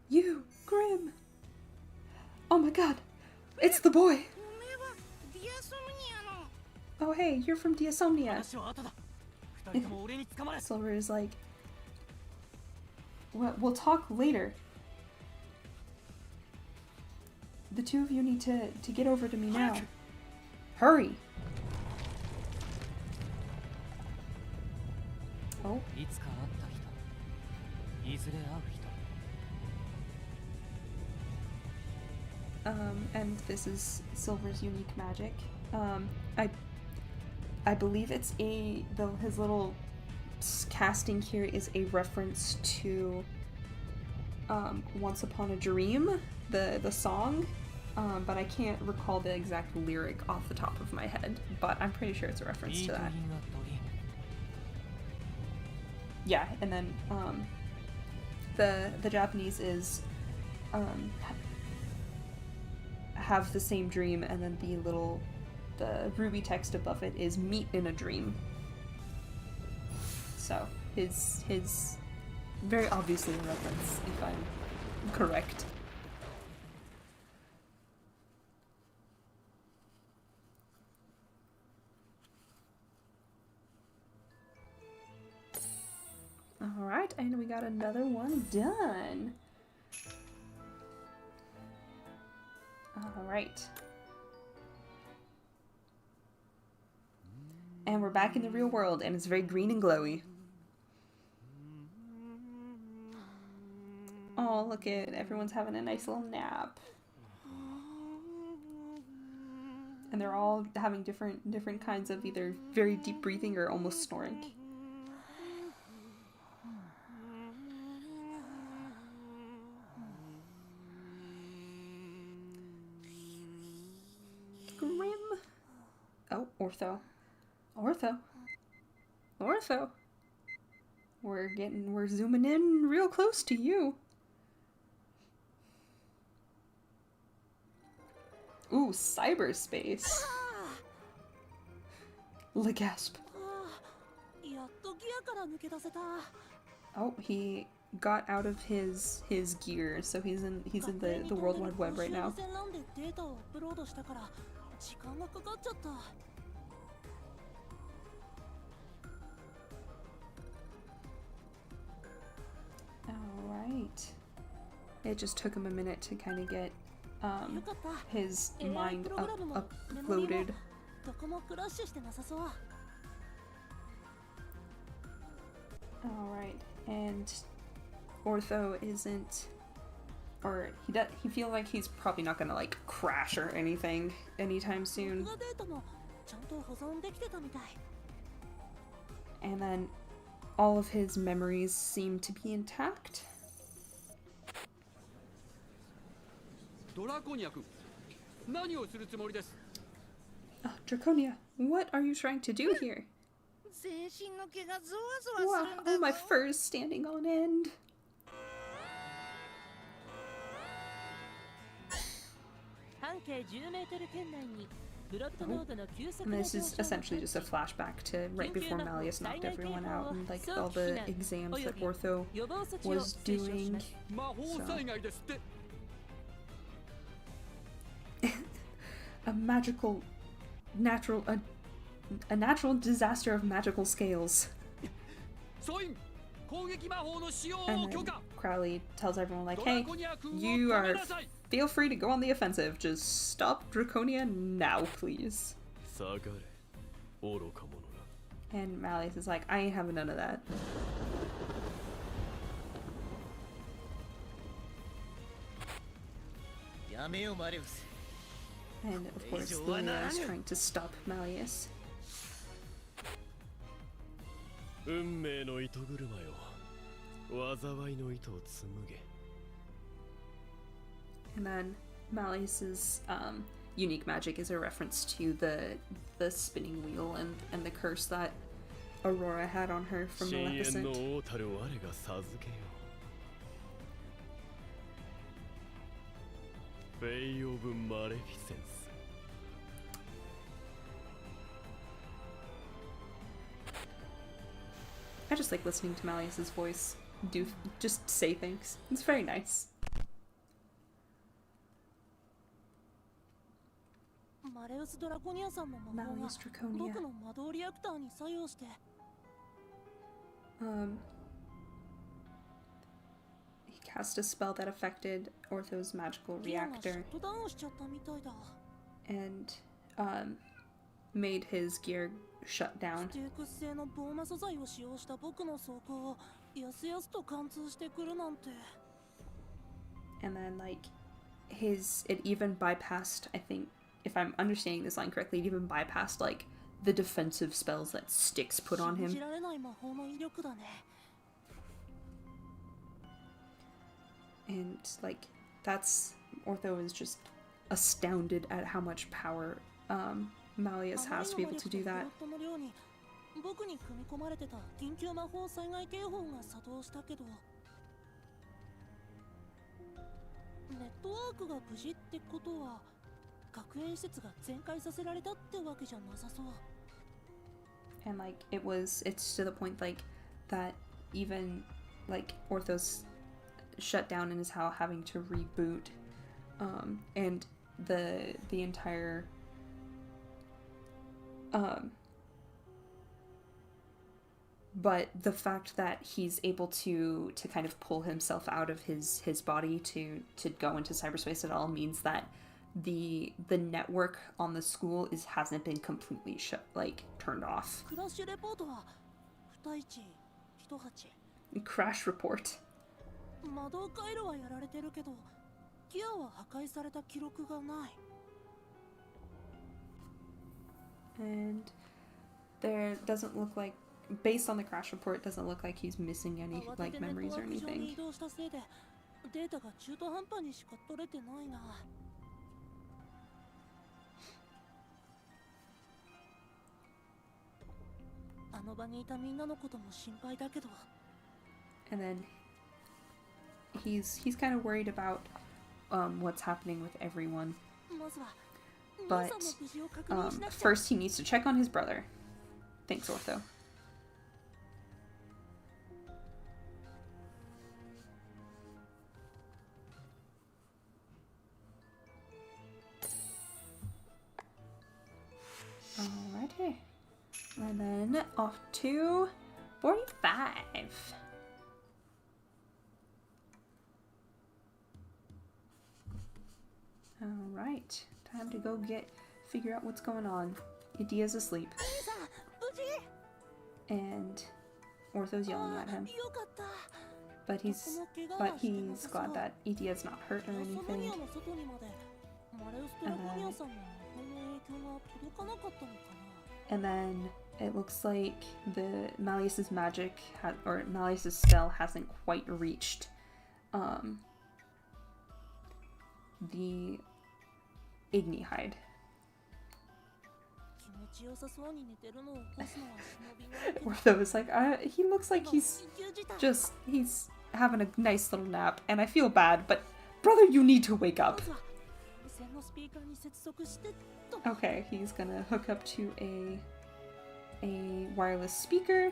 You, Grim. Oh my god. It's the boy. Oh hey, you're from Diasomnia. Silver is like, we'll talk later. The two of you need to get over to me now. Hurry! Oh. And this is Silver's unique magic. I believe it's his little casting here is a reference to Once Upon a Dream, the song, but I can't recall the exact lyric off the top of my head, but I'm pretty sure it's a reference to that. Yeah, and then the Japanese is have the same dream, and then the ruby text above it is meet in a dream. So his very obviously a reference, if I'm correct. Alright, and we got another one done. Alright. And we're back in the real world, and it's very green and glowy. Oh, look at everyone's having a nice little nap. And they're all having different kinds of either very deep breathing or almost snoring. Grim. Oh, Ortho. Ortho. We're zooming in real close to you. Ooh, cyberspace. Legasp. Oh, he got out of his gear, so he's in the World Wide Web right now. Alright. It just took him a minute to kind of get his mind uploaded. Alright, and Ortho isn't, or he feels like he's probably not gonna like crash or anything anytime soon. And then all of his memories seem to be intact. Draconia, what are you trying to do here? Wow, oh, my fur is standing on end. And this is essentially just a flashback to right before Malleus knocked everyone out and like all the exams that Ortho was doing. So. A natural disaster of magical scales. And then Crowley tells everyone like, hey, feel free to go on the offensive. Just stop Draconia now, please. And Malleus is like, I ain't having none of that. And of course, Lulia is trying to stop Malleus. And then Malleus's unique magic is a reference to the spinning wheel and the curse that Aurora had on her from Maleficent. I just like listening to Malleus's voice just say things. It's very nice. Malleus Draconia. He cast a spell that affected Ortho's magical reactor and made his gear shut down. And then like it even bypassed, I think, if I'm understanding this line correctly, it even bypassed like the defensive spells that Styx put on him. And like that's Ortho is just astounded at how much power Malleus has to be able to do that. And like it's to the point like that even like Ortho's shut down and is having to reboot, and the entire but the fact that he's able to kind of pull himself out of his body to go into cyberspace at all means that the network on the school hasn't been completely turned off. Crash report. And there doesn't look like, based on the crash report, doesn't look like he's missing any like memories or anything. And then he's kind of worried about what's happening with everyone. But first he needs to check on his brother. Thanks, Ortho. Alrighty. And then off to 45. Alright. Time to go figure out what's going on. Idia's asleep. And Ortho's yelling at him. But he's glad that Idia's not hurt or anything. And then it looks like the Malleus's magic or Malleus's spell hasn't quite reached the Ignihide. Ortho is like, he looks like he's having a nice little nap, and I feel bad, but brother, you need to wake up. Okay, he's gonna hook up to a wireless speaker.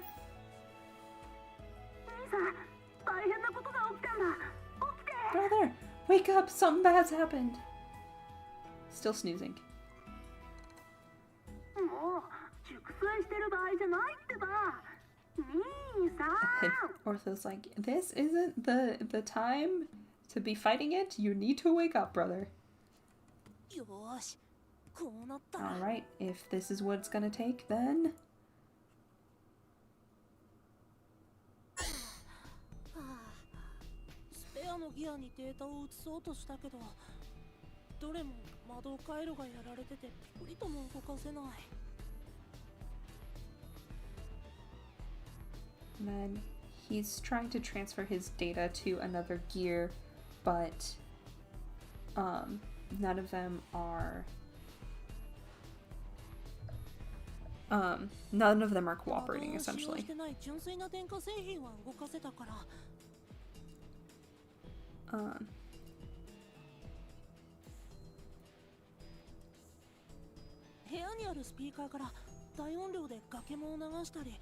Brother, wake up! Something bad's happened. Still snoozing. And Ortho's like, this isn't the time to be fighting it. You need to wake up, brother. Alright, if this is what it's gonna take, then のギアにデータを移そうとしたけど、どれも魔導回路がやられててピクリとも動かせない。 And then he's trying to transfer his data to another gear, but none of them are cooperating essentially. してない純粋な電化製品は動かせたから。 部屋にあるスピーカーから大音量で崖も流したり、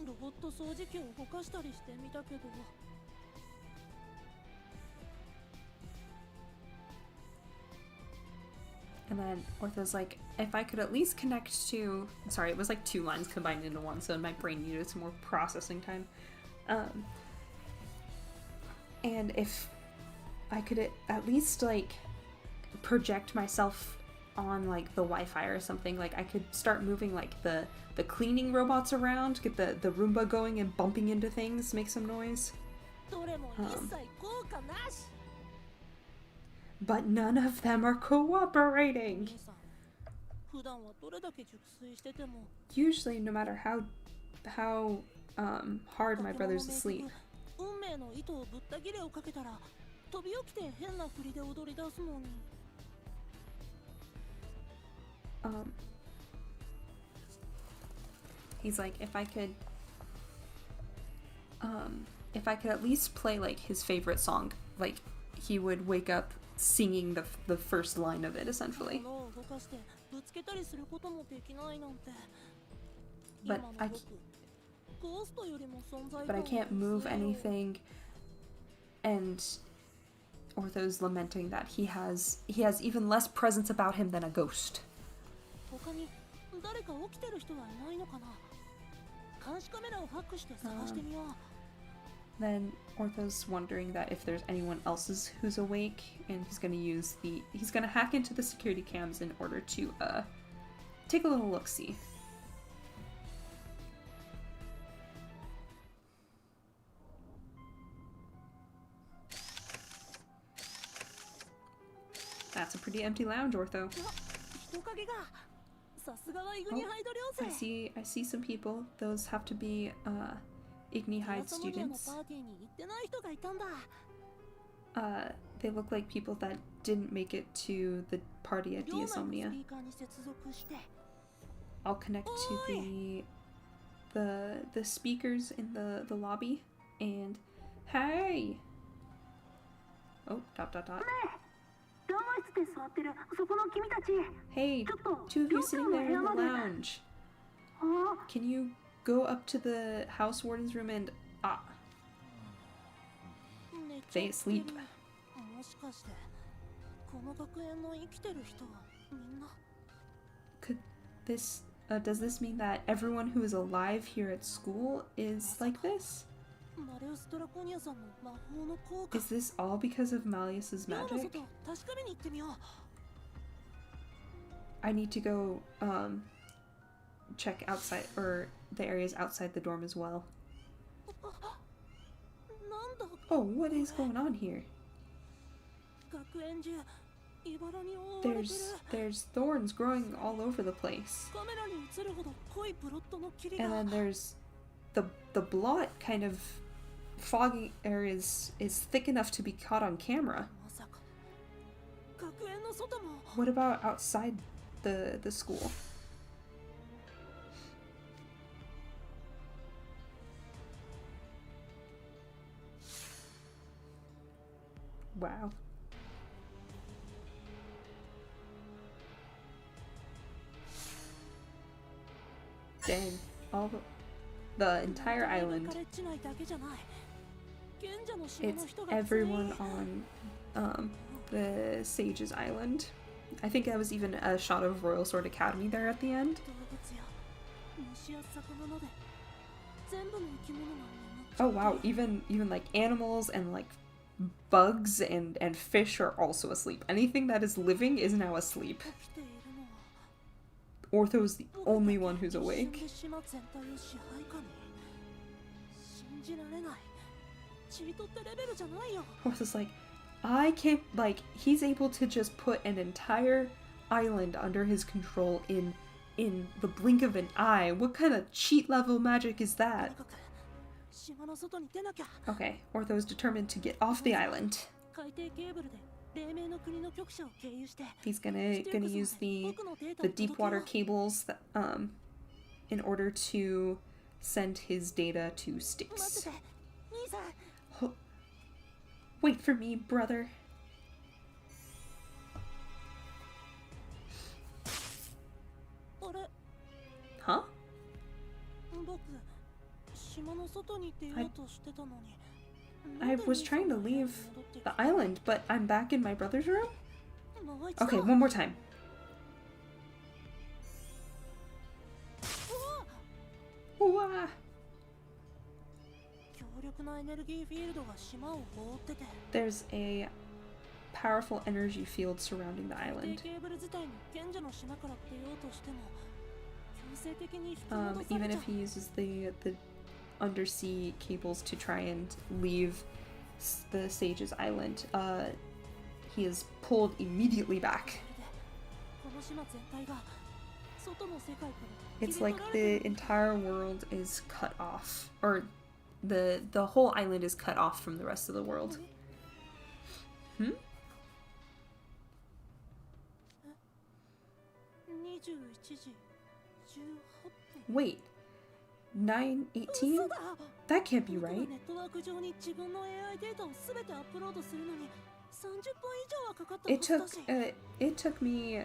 ロボット掃除機を動かしたりしてみたけど。 And then Ortho's like, if I could at least connect to... Sorry, it was like 2 lines combined into one, so my brain needed some more processing time. And if I could at least, like, project myself on, like, the Wi-Fi or something, like, I could start moving, like, the cleaning robots around, get the Roomba going and bumping into things, make some noise. But none of them are cooperating. Usually, no matter how hard my brother's asleep. He's like, if I could at least play like his favorite song, like he would wake up singing the first line of it essentially. But I can't move anything, and Ortho's lamenting that he has even less presence about him than a ghost. Then Ortho's wondering that if there's anyone else who's awake, and he's gonna hack into the security cams in order to take a little look-see. That's a pretty empty lounge, Ortho. Oh, I see some people. Those have to be Igni Hyde students. They look like people that didn't make it to the party at Diasomnia. I'll connect to the speakers in the lobby, and hey! Oh, ... Hey, 2 of you sitting there in the lounge. Can you go up to the house warden's room and they asleep. Could this does this mean that everyone who is alive here at school is like this? Is this all because of Malleus's magic? I need to go check outside, or the areas outside the dorm as well. Oh, what is going on here? There's thorns growing all over the place. And then there's the blot kind of foggy areas is thick enough to be caught on camera. What about outside the school? Wow. Dang, all the entire island. It's everyone on the Sage's Island. I think that was even a shot of Royal Sword Academy there at the end. Oh wow, even like animals and like bugs and fish are also asleep. Anything that is living is now asleep. Ortho's the only one who's awake. Ortho's like, I can't, like, he's able to just put an entire island under his control in the blink of an eye. What kind of cheat level magic is that? Okay, Ortho is determined to get off the island. He's gonna use the deep water cables that, in order to send his data to Styx. Wait for me, brother. Huh? I was trying to leave the island, but I'm back in my brother's room? Okay, one more time. Ooh-ah. There's a powerful energy field surrounding the island. Even if he uses the undersea cables to try and leave the Sage's island, he is pulled immediately back. It's like the entire world is cut off, or the whole island is cut off from the rest of the world. Hmm? Wait, 9:18? That can't be right. It took me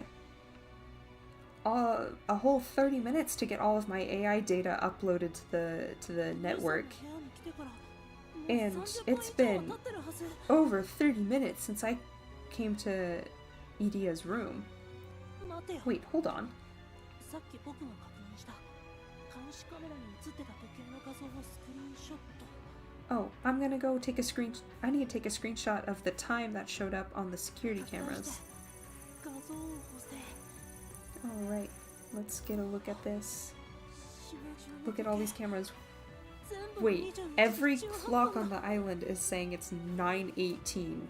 a whole 30 minutes to get all of my AI data uploaded to the network. And it's been over 30 minutes since I came to Idia's room. Wait, hold on. Oh, I'm gonna go take a I need to take a screenshot of the time that showed up on the security cameras. Alright, let's get a look at this. Look at all these cameras. Wait, every clock on the island is saying it's 9:18.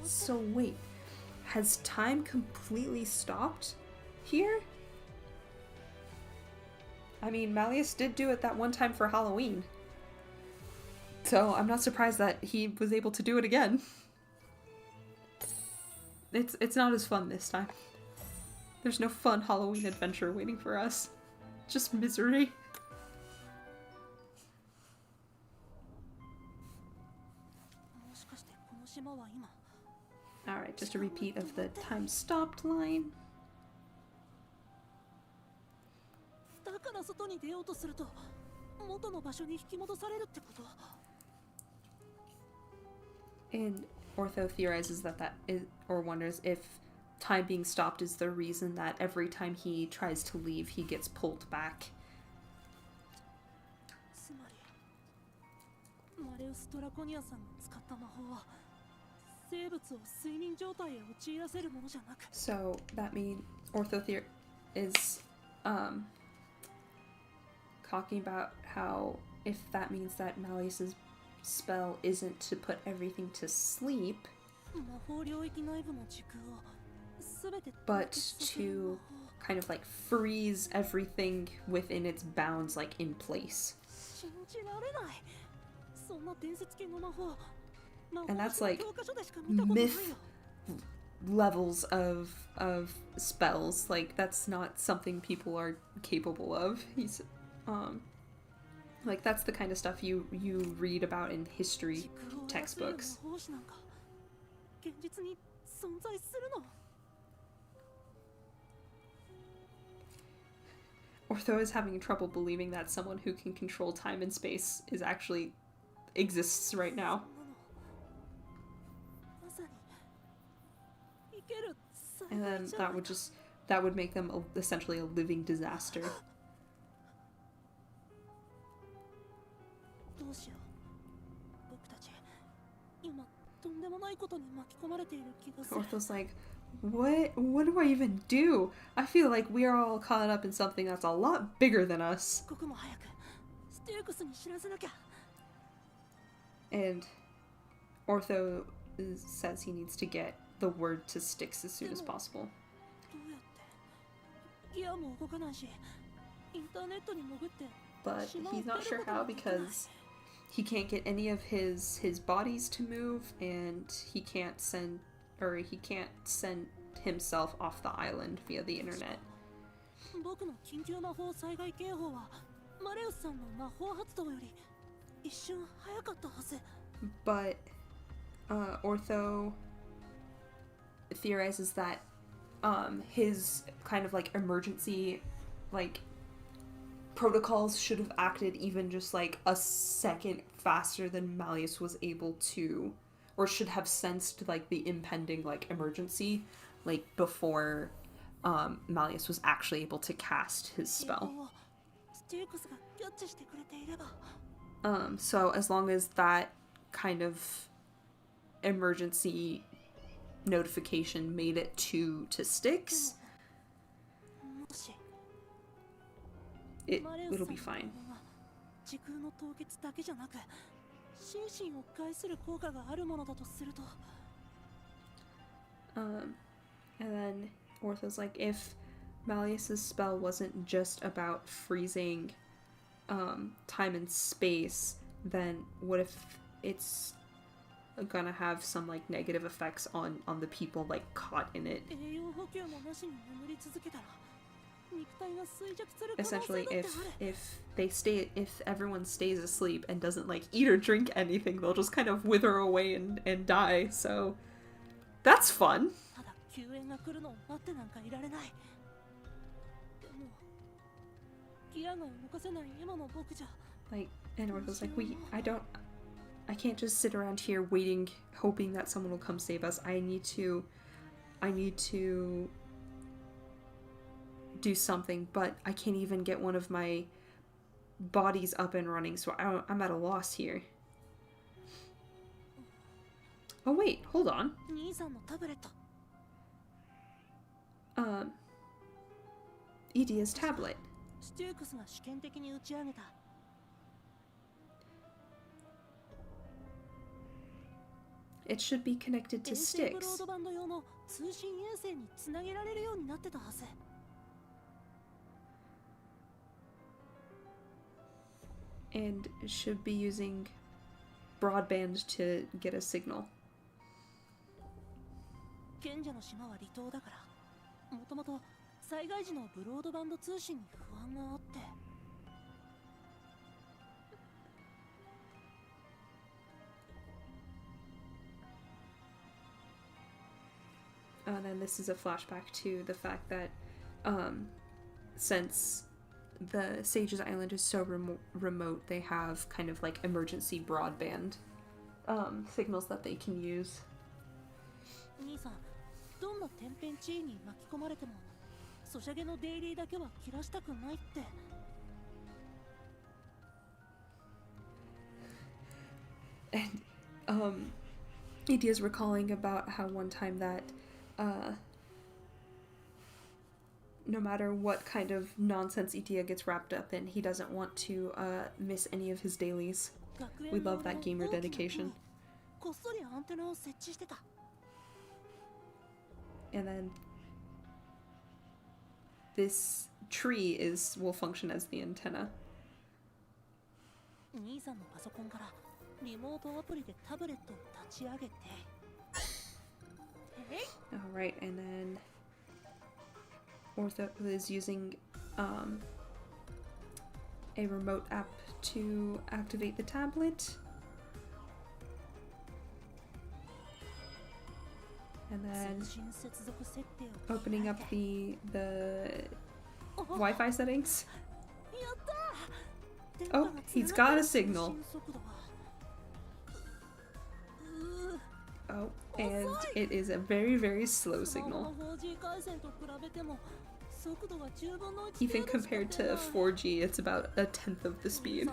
So wait, has time completely stopped here? I mean, Malleus did do it that one time for Halloween. So I'm not surprised that he was able to do it again. It's not as fun this time. There's no fun Halloween adventure waiting for us. Just misery. Alright, just a repeat of the time stopped line. And Ortho theorizes that is, or wonders if time being stopped is the reason that every time he tries to leave, he gets pulled back. So that means Ortho is talking about how if that means that Malleus's spell isn't to put everything to sleep, but to kind of like freeze everything within its bounds, like in place. And that's like myth levels of spells. Like that's not something people are capable of. He's like that's the kind of stuff you read about in history textbooks. Ortho is having trouble believing that someone who can control time and space exists right now. And then that would make them essentially a living disaster. Ortho's like, what do I even do? I feel like we're all caught up in something that's a lot bigger than us. 刻も早くステークスに知らせなきゃ。 And Ortho says he needs to get the word to Styx as soon as possible. どうやってギアも動かないし、インターネットに潜って But he's not sure how because he can't get any of his bodies to move, and he can't send himself off the island via the internet. 僕の緊急魔法災害警報はマレウスさんの魔法発動より一瞬早かったはず。 But Ortho theorizes that his kind of like emergency like protocols should have acted even just like a second faster than Malleus was able to, or should have sensed like the impending like emergency like before Malleus was actually able to cast his spell. ステークスがキャッチしてくれていれば。 So as long as that kind of emergency notification made it to Styx, もし it'll be fine. 時空の凍結だけじゃなく心身を害する効果があるものだとすると。 And then Ortho's like, if Malleus's spell wasn't just about freezing time and space, then what if it's gonna have some like negative effects on the people like caught in it? 栄養補給もなしに眠り続けたら肉体が衰弱する可能性だ Essentially, ってある。 if everyone stays asleep and doesn't like eat or drink anything, they'll just kind of wither away and die. So that's fun. ただ救援が来るのを待ってなんかいられない。でもギアが動かせない今の僕じゃ。 Like, and Ortho's like, I can't just sit around here waiting, hoping that someone will come save us. I need to do something, but I can't even get one of my bodies up and running, so I'm at a loss here. Oh wait, hold on. 兄さんのタブレット。 Edia's tablet. ステークスが試験的に打ち上げた。 It should be connected to 衛星ブロー Styx. ドバンド用の通信衛星につなげられるようになってたはず。 And should be using broadband to get a signal. 賢者の島は離島だから、もともと災害時のブロードバンド通信に不安があって。 And then this is a flashback to the fact that since the Sage's Island is so remote, they have kind of like emergency broadband signals that they can use. 兄さん、どんな天変地異に巻き込まれても、ソシャゲのデイリーだけは切らしたくないって。 And Edia's recalling about how one time that no matter what kind of nonsense Idia gets wrapped up in, he doesn't want to miss any of his dailies. We love that gamer dedication. こっそりアンテナを設置してた。 And then this tree will function as the antenna. 兄さんのパソコンからリモートアプリでタブレットを立ち上げて。 Alright, and then Ortho is using a remote app to activate the tablet. And then opening up the Wi-Fi settings. Oh, he's got a signal. Oh, and it is a very, very slow signal. Even compared to 4G, it's about a tenth of the speed.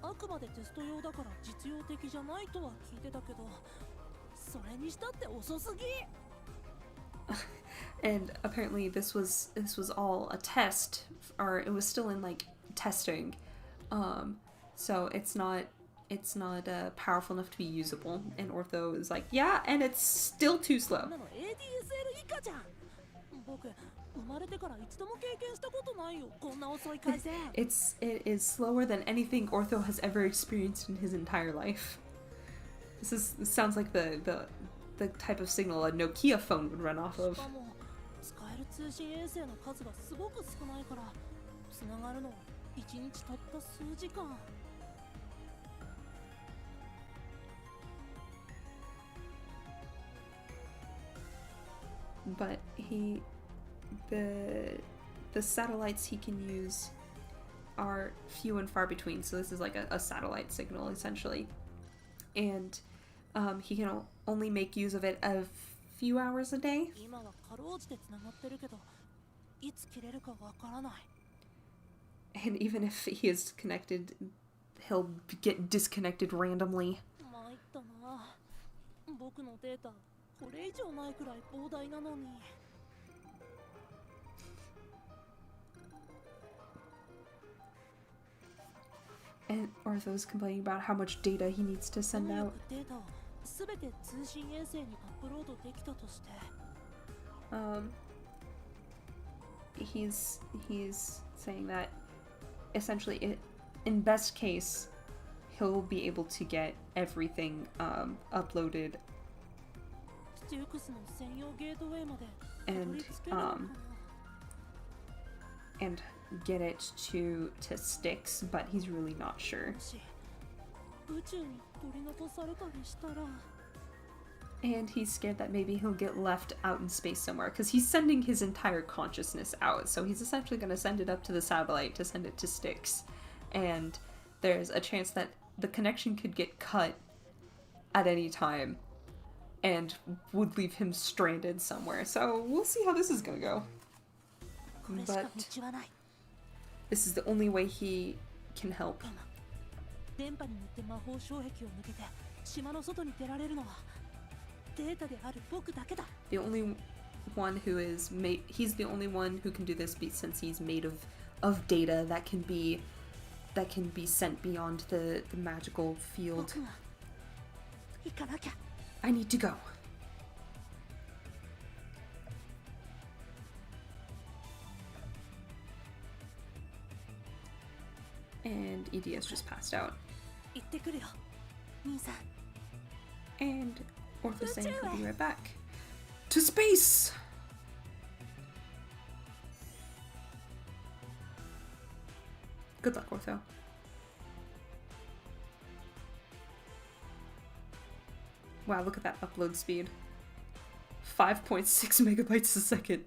あくまでテスト用だから実用的じゃないとは聞いてたけど、それにしたって遅すぎ。And apparently this was all a test, or it was still in like testing. So it's not powerful enough to be usable. And Ortho is like, yeah, and it's still too slow. なの ADSL 以下じゃん。僕生まれてから一度も経験したことないよ。こんな遅い回線。it is slower than anything Ortho has ever experienced in his entire life. This sounds like the type of signal a Nokia phone would run off of. しかも使える通信衛星の数がすごく少ないから、つながるの1日たった数時間。But the satellites he can use are few and far between, so this is like a satellite signal essentially, and he can only make use of it a few hours a day. 今はかろうじてつながってるけど、いつ切れるかわからない。 And even if he is connected, he'll get disconnected randomly. 参ったな。僕のデータこれ以上ないくらい膨大なのに。 And Ortho's complaining about how much data he needs to send out. データをすべて通信衛星にアップロードできたとして。He's saying that essentially, in best case, he'll be able to get everything uploaded ステュークスの専用ゲートウェイまで and and get it to Styx, but he's really not sure. もし宇宙に取り残されたりしたら。 And he's scared that maybe he'll get left out in space somewhere, because he's sending his entire consciousness out, so he's essentially going to send it up to the satellite to send it to Styx. And there's a chance that the connection could get cut at any time and would leave him stranded somewhere. So we'll see how this is going to go. これしか But 道はない。 this is the only way he can help. 電波に乗って魔法障壁を抜けて島の外に出られるのはデータである僕だけだ。 The only one who is made, he's the only one who can do this since he's made of data that can be sent beyond the magical field. 僕が行かなきゃ。 I need to go. And EDS just passed out. 行ってくるよ、兄さん。 And Ortho's saying he'll be right back. To space! Good luck, Ortho. Wow, look at that upload speed. 5.6 megabytes a second.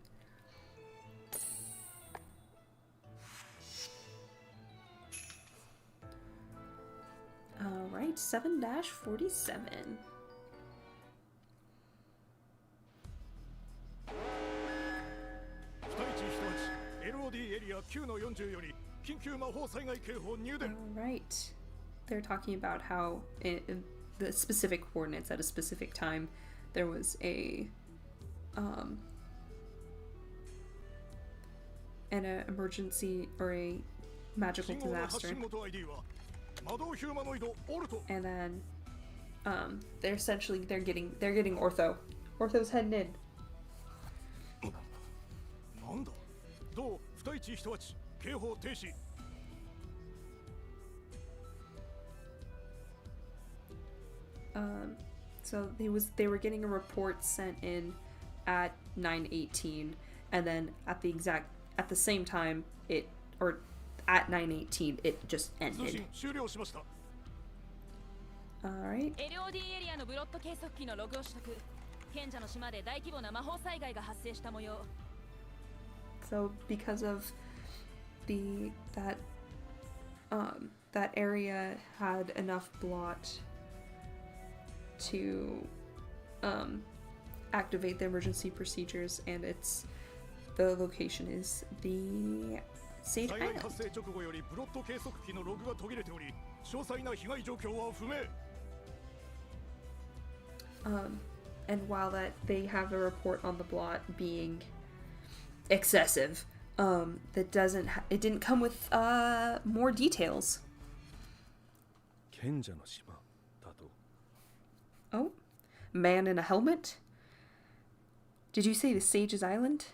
Alright, 7-47. エリア9の40より緊急魔法災害警報入電。 Alright. They're talking about how in the specific coordinates at a specific time there was an emergency or a magical disaster. And then they're essentially they're getting Ortho. Ortho's heading in. なんだ。どう218警報停止。 So they were getting a report sent in at 9:18, and then at the same time at 9:18 it just ended. Alright. LOD エリアのブロット計測器のログを取得。賢者の島で大規模な魔法災害が発生した模様。 So because of that area had enough blot to activate the emergency procedures, and the location is the Sage Island. 発生直後よりブロット計測器のログが途切れており、詳細な被害状況は不明。And while that they have a report on the blot being excessive, that it didn't come with more details. 賢者の島だと。 Oh, man in a helmet? Did you say the Sage's Island?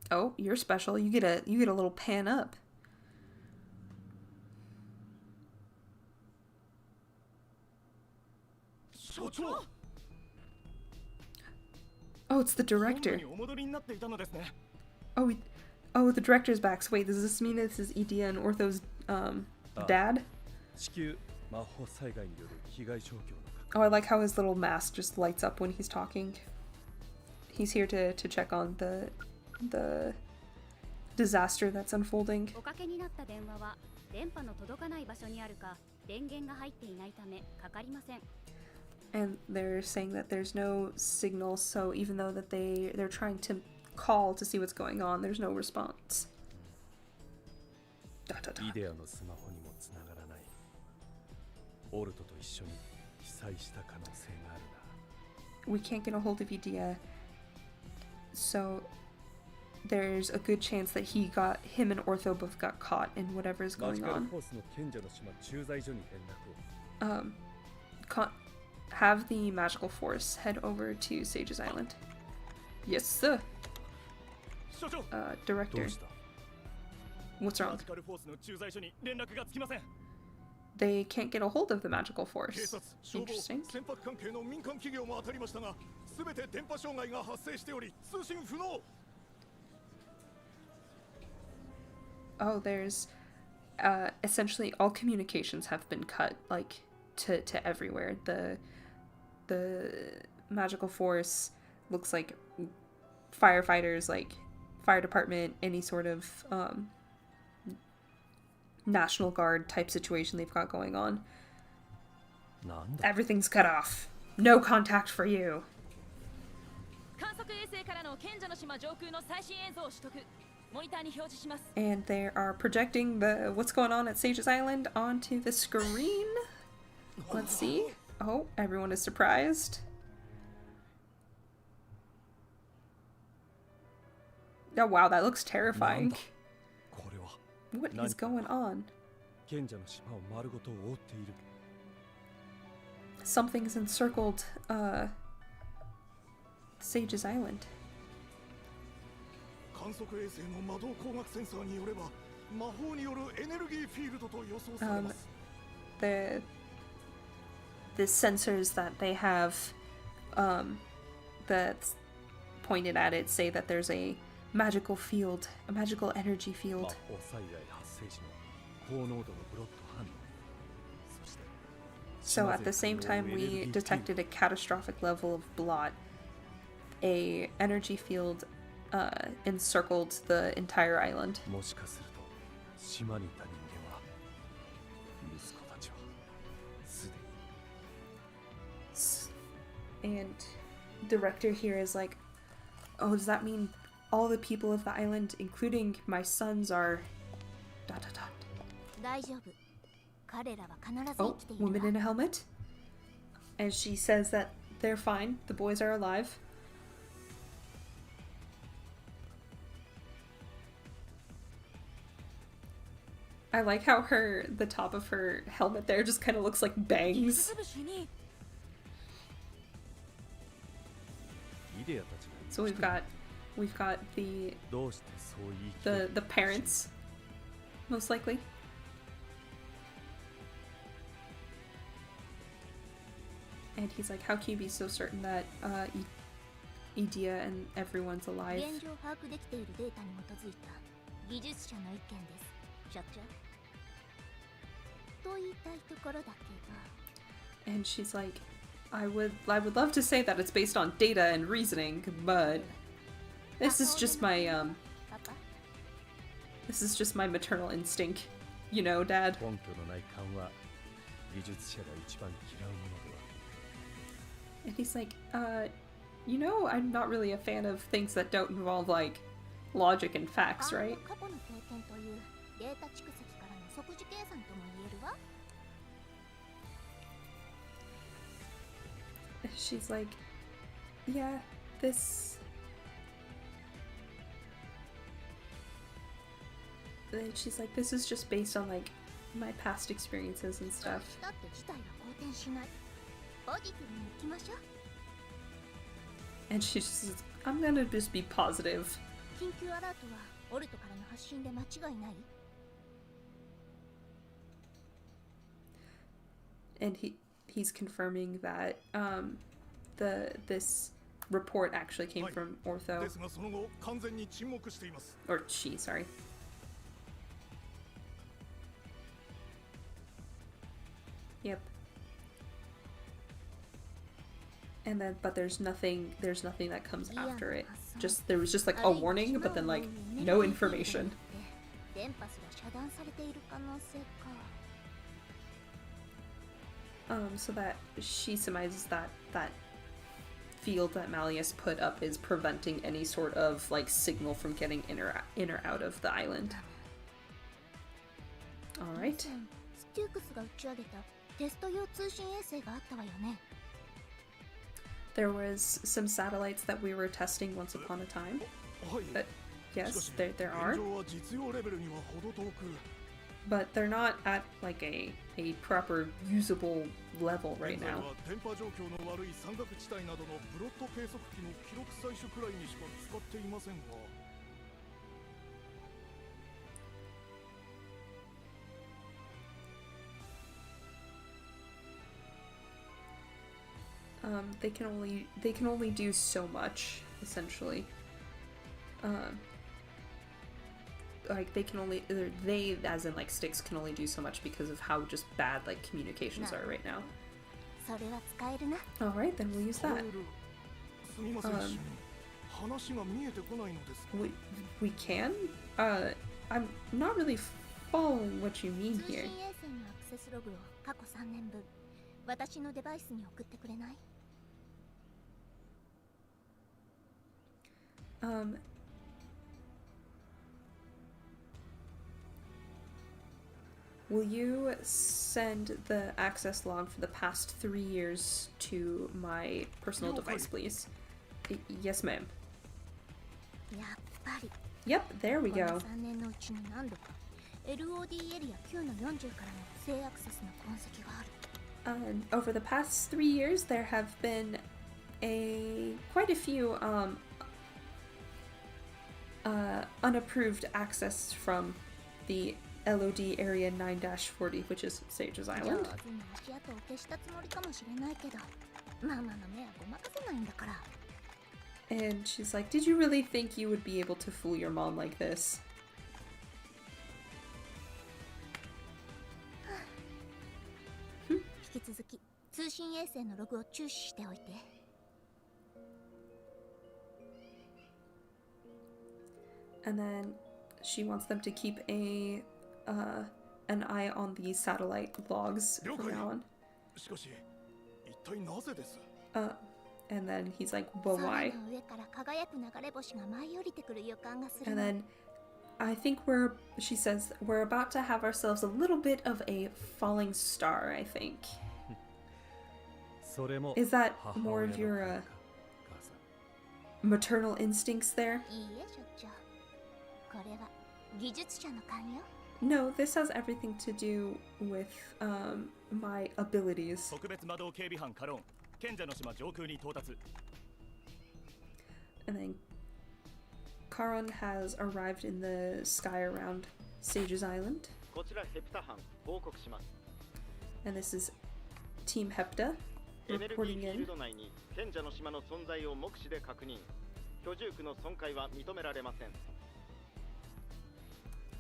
Oh, you're special. You get a little pan up. Oh, it's the director. Oh, the director's back. So wait, does this mean this is Idia and Ortho's dad? Oh, I like how his little mask just lights up when he's talking. He's here to check on the disaster that's unfolding. おかけになった電話は電波の届かない場所にあるか電源が入っていないためかかりません。 And they're saying that there's no signal, so even though that they're trying to call to see what's going on, there's no response. Dot, dot, dot. イデアのスマホにもつながらない。オルトと一緒に被災した可能性があるな。 We can't get a hold of Idia, so there's a good chance that him and Ortho both got caught in whatever is going on. Have the magical force head over to Sage's Island. Yes, sir. Director. What's wrong? They can't get a hold of the magical force. Interesting. Oh, there's essentially all communications have been cut, like to everywhere. The magical force looks like firefighters, like fire department, any sort of National Guard type situation they've got going on. Everything's cut off. No contact for you. And they are projecting what's going on at Sage's Island onto the screen. Let's see. Oh, everyone is surprised. Oh wow, that looks terrifying. What is going on? Something's encircled Sage's Island. The sensors that they have that's pointed at it say that there's a magical field, a magical energy field. So at the same time we detected a catastrophic level of blot, a energy field encircled the entire island. And the director here is like, oh, does that mean all the people of the island, including my sons, are... ... Oh, woman in a helmet. And she says that they're fine. The boys are alive. I like how the top of her helmet there just kind of looks like bangs. So we've got the parents, most likely. And he's like, how can you be so certain that Idia and everyone's alive? And she's like, I would love to say that it's based on data and reasoning, but this is just my maternal instinct, you know, Dad. And he's like, you know, I'm not really a fan of things that don't involve, like, logic and facts, right? she's like, yeah, this. And she's like, this is just based on like my past experiences and stuff. だって事態は好転しない。ポジティブに行きましょう。 And she just says, I'm gonna just be positive. 緊急アラートはオルトからの発信で間違いない？ And he's confirming that this report actually came from Ortho. ですがその後完全に沈黙しています。 Or she, sorry. Yep. And then, but there's nothing that comes after it. There was just like a warning, but then like no information. 電波すら遮断されている可能性か。 So that she surmises that field that Malleus put up is preventing any sort of like signal from getting in or out of the island. All right. ステュークスが打ち上げたテスト用通信衛星があったわよね。 There was some satellites that we were testing once upon a time. はい。 But yes, there 現 are. 状は実用レベルには程遠く。 But they're not at like a proper usable level right 現在 now. は電波状況の悪い山岳地帯などのブロッド計測器の記録採取くらいにしか使っていませんが。 They can only do so much, essentially. Like they as in like Styx can only do so much because of how just bad like communications are right now. それは使えるな。 All right, then we'll use カエ that. ルすみません、主任。話が見えてこないのですが。 We can. I'm not really following what you mean 通信 here. 衛星のアクセスログを過去3年分私のデバイスに送ってくれない？ Will you send the access log for the past 3 years to my personal device, please? Yes, ma'am. やっぱり Yep, there we この go. 3年のうちに何度か LOD エリア9の40からの不正アクセスの痕跡がある。 Over the past 3 years, there have been quite a few unapproved access from the LOD area 9-40, which is Sage's 上 Island. 手に足跡を消したつもりかもしれないけどママの目はごまかせないんだから。 And she's like, did you really think you would be able to fool your mom like this? 引き続き通信衛星のログを注視しておいて。 And then she wants them to keep an eye on the satellite logs from now on. しかし、一体なぜです？ And then he's like, well, 空 why? の上から輝く流れ星が舞い降りてくる予感がする And の。 then I think she says, we're about to have ourselves a little bit of a falling star, I think. それも Is that 母 more 親 of の your 声か、母さん。 maternal instincts there? いいえ、所長。これは技術者の勘よ。 No, this has everything to do with my abilities. 特別魔導警備班カロン、賢者の島上空に到達。 And then Charon has arrived in the sky around Sage's Island. こちらヘプタ班報告します。 And this is Team Hepta エネルギー reporting フィー in. ルド内に賢者の島の存在を目視で確認。居住区の損壊は認められません。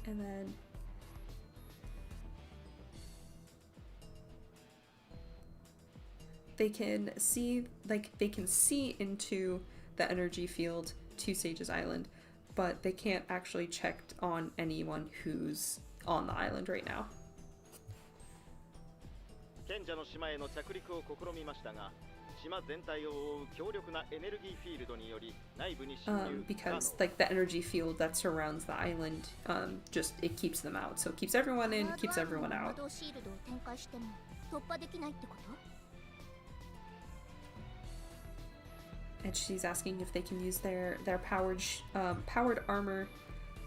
And then they can see into the energy field to Sage's Island, but they can't actually check on anyone who's on the island right now. 賢者の島への着陸を試みましたが、島全体を覆う強力なエネルギーフィールドにより内部に侵入不可能。 Because like the energy field that surrounds the island, just it keeps them out. So it keeps everyone in, keeps everyone 魔 out. 導シールドを展開しても突破できないってこと？ and she's asking if they can use their powered armor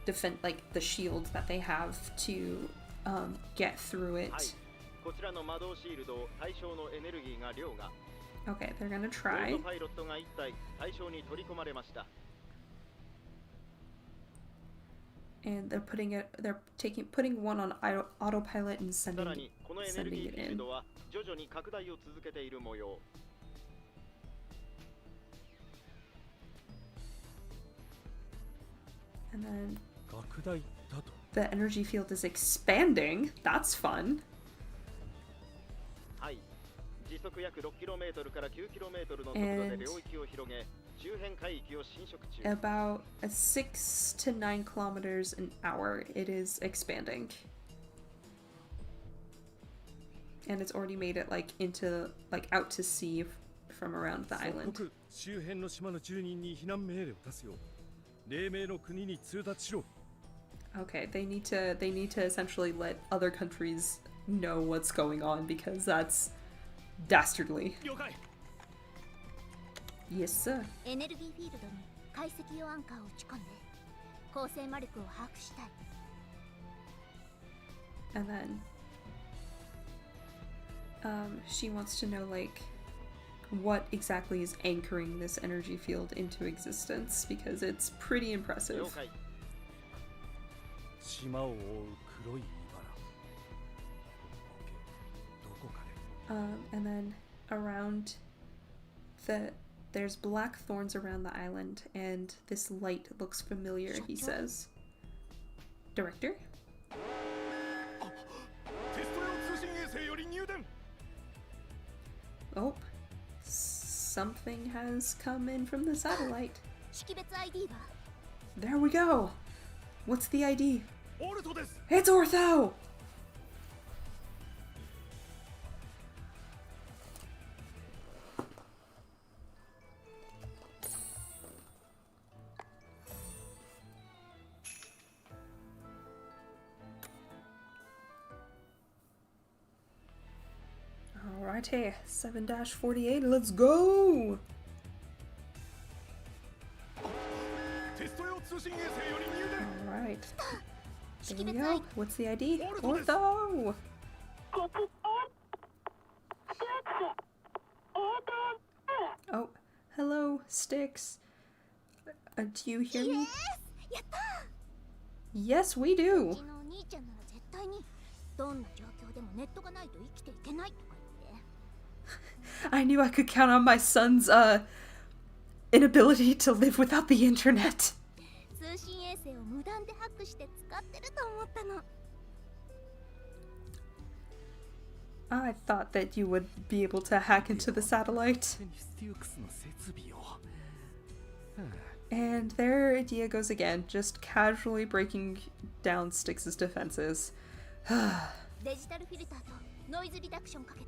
defend, like the shield that they have to get through it. こちらの魔導シールド対象のエネルギーが量が Okay, they're gonna ゴール try. ドパイロットが1体対象に取り込まれました And they're putting one on autopilot and さ sending らにこのエネルギ sending ー it フィール in. ドは徐々に拡大を続けている模様 And then 拡大だと the energy field is expanding. That's fun. はい時速約 6km から 9km の速度で領域を広げ周辺海域を侵食中 About 6 to 9 kilometers an hour, it is expanding. And it's already made it like into like out to sea from around the 即 island. 刻周辺の島の住人に避難命令を出すよう黎明の国に通達しろ Okay, they need to essentially let other countries know what's going on because that's dastardly. 了解 Yes, sir. エネルギーフィールドに解析用アンカーを打ち込んで構成魔力を把握したい And then she wants to know like what exactly is anchoring this energy field into existence because it's pretty 了 impressive. 解 島を覆う黒い茨 OK どこかで And then around there's black thorns around the island and this light looks familiar, he says. Director? テスト用通信衛星より入電 Oh, something has come in from the satellite. 識別 ID は There we go. What's the ID? オルトです It's Ortho! Alrighty, 7-48, let's go! テスト用通信衛星より入電 Alright. There 識 we 別 go. ID What's the ID? Ortho. Ortho! Oh, hello, Sticks. Do you hear me? やった Yes, we do. うちのお兄ちゃんなら絶対にどんな状況でもネットがないと生きていけないとか言って I knew I could count on my son's, inability to live without the internet. 通信衛星を無断でハックして使ってると思ったの I thought that you would be able to hack into the satellite. ステュークスの設備を And there Dia goes again, just casually breaking down Styx' defenses. デジタルフィルターとノイズリダクションかけて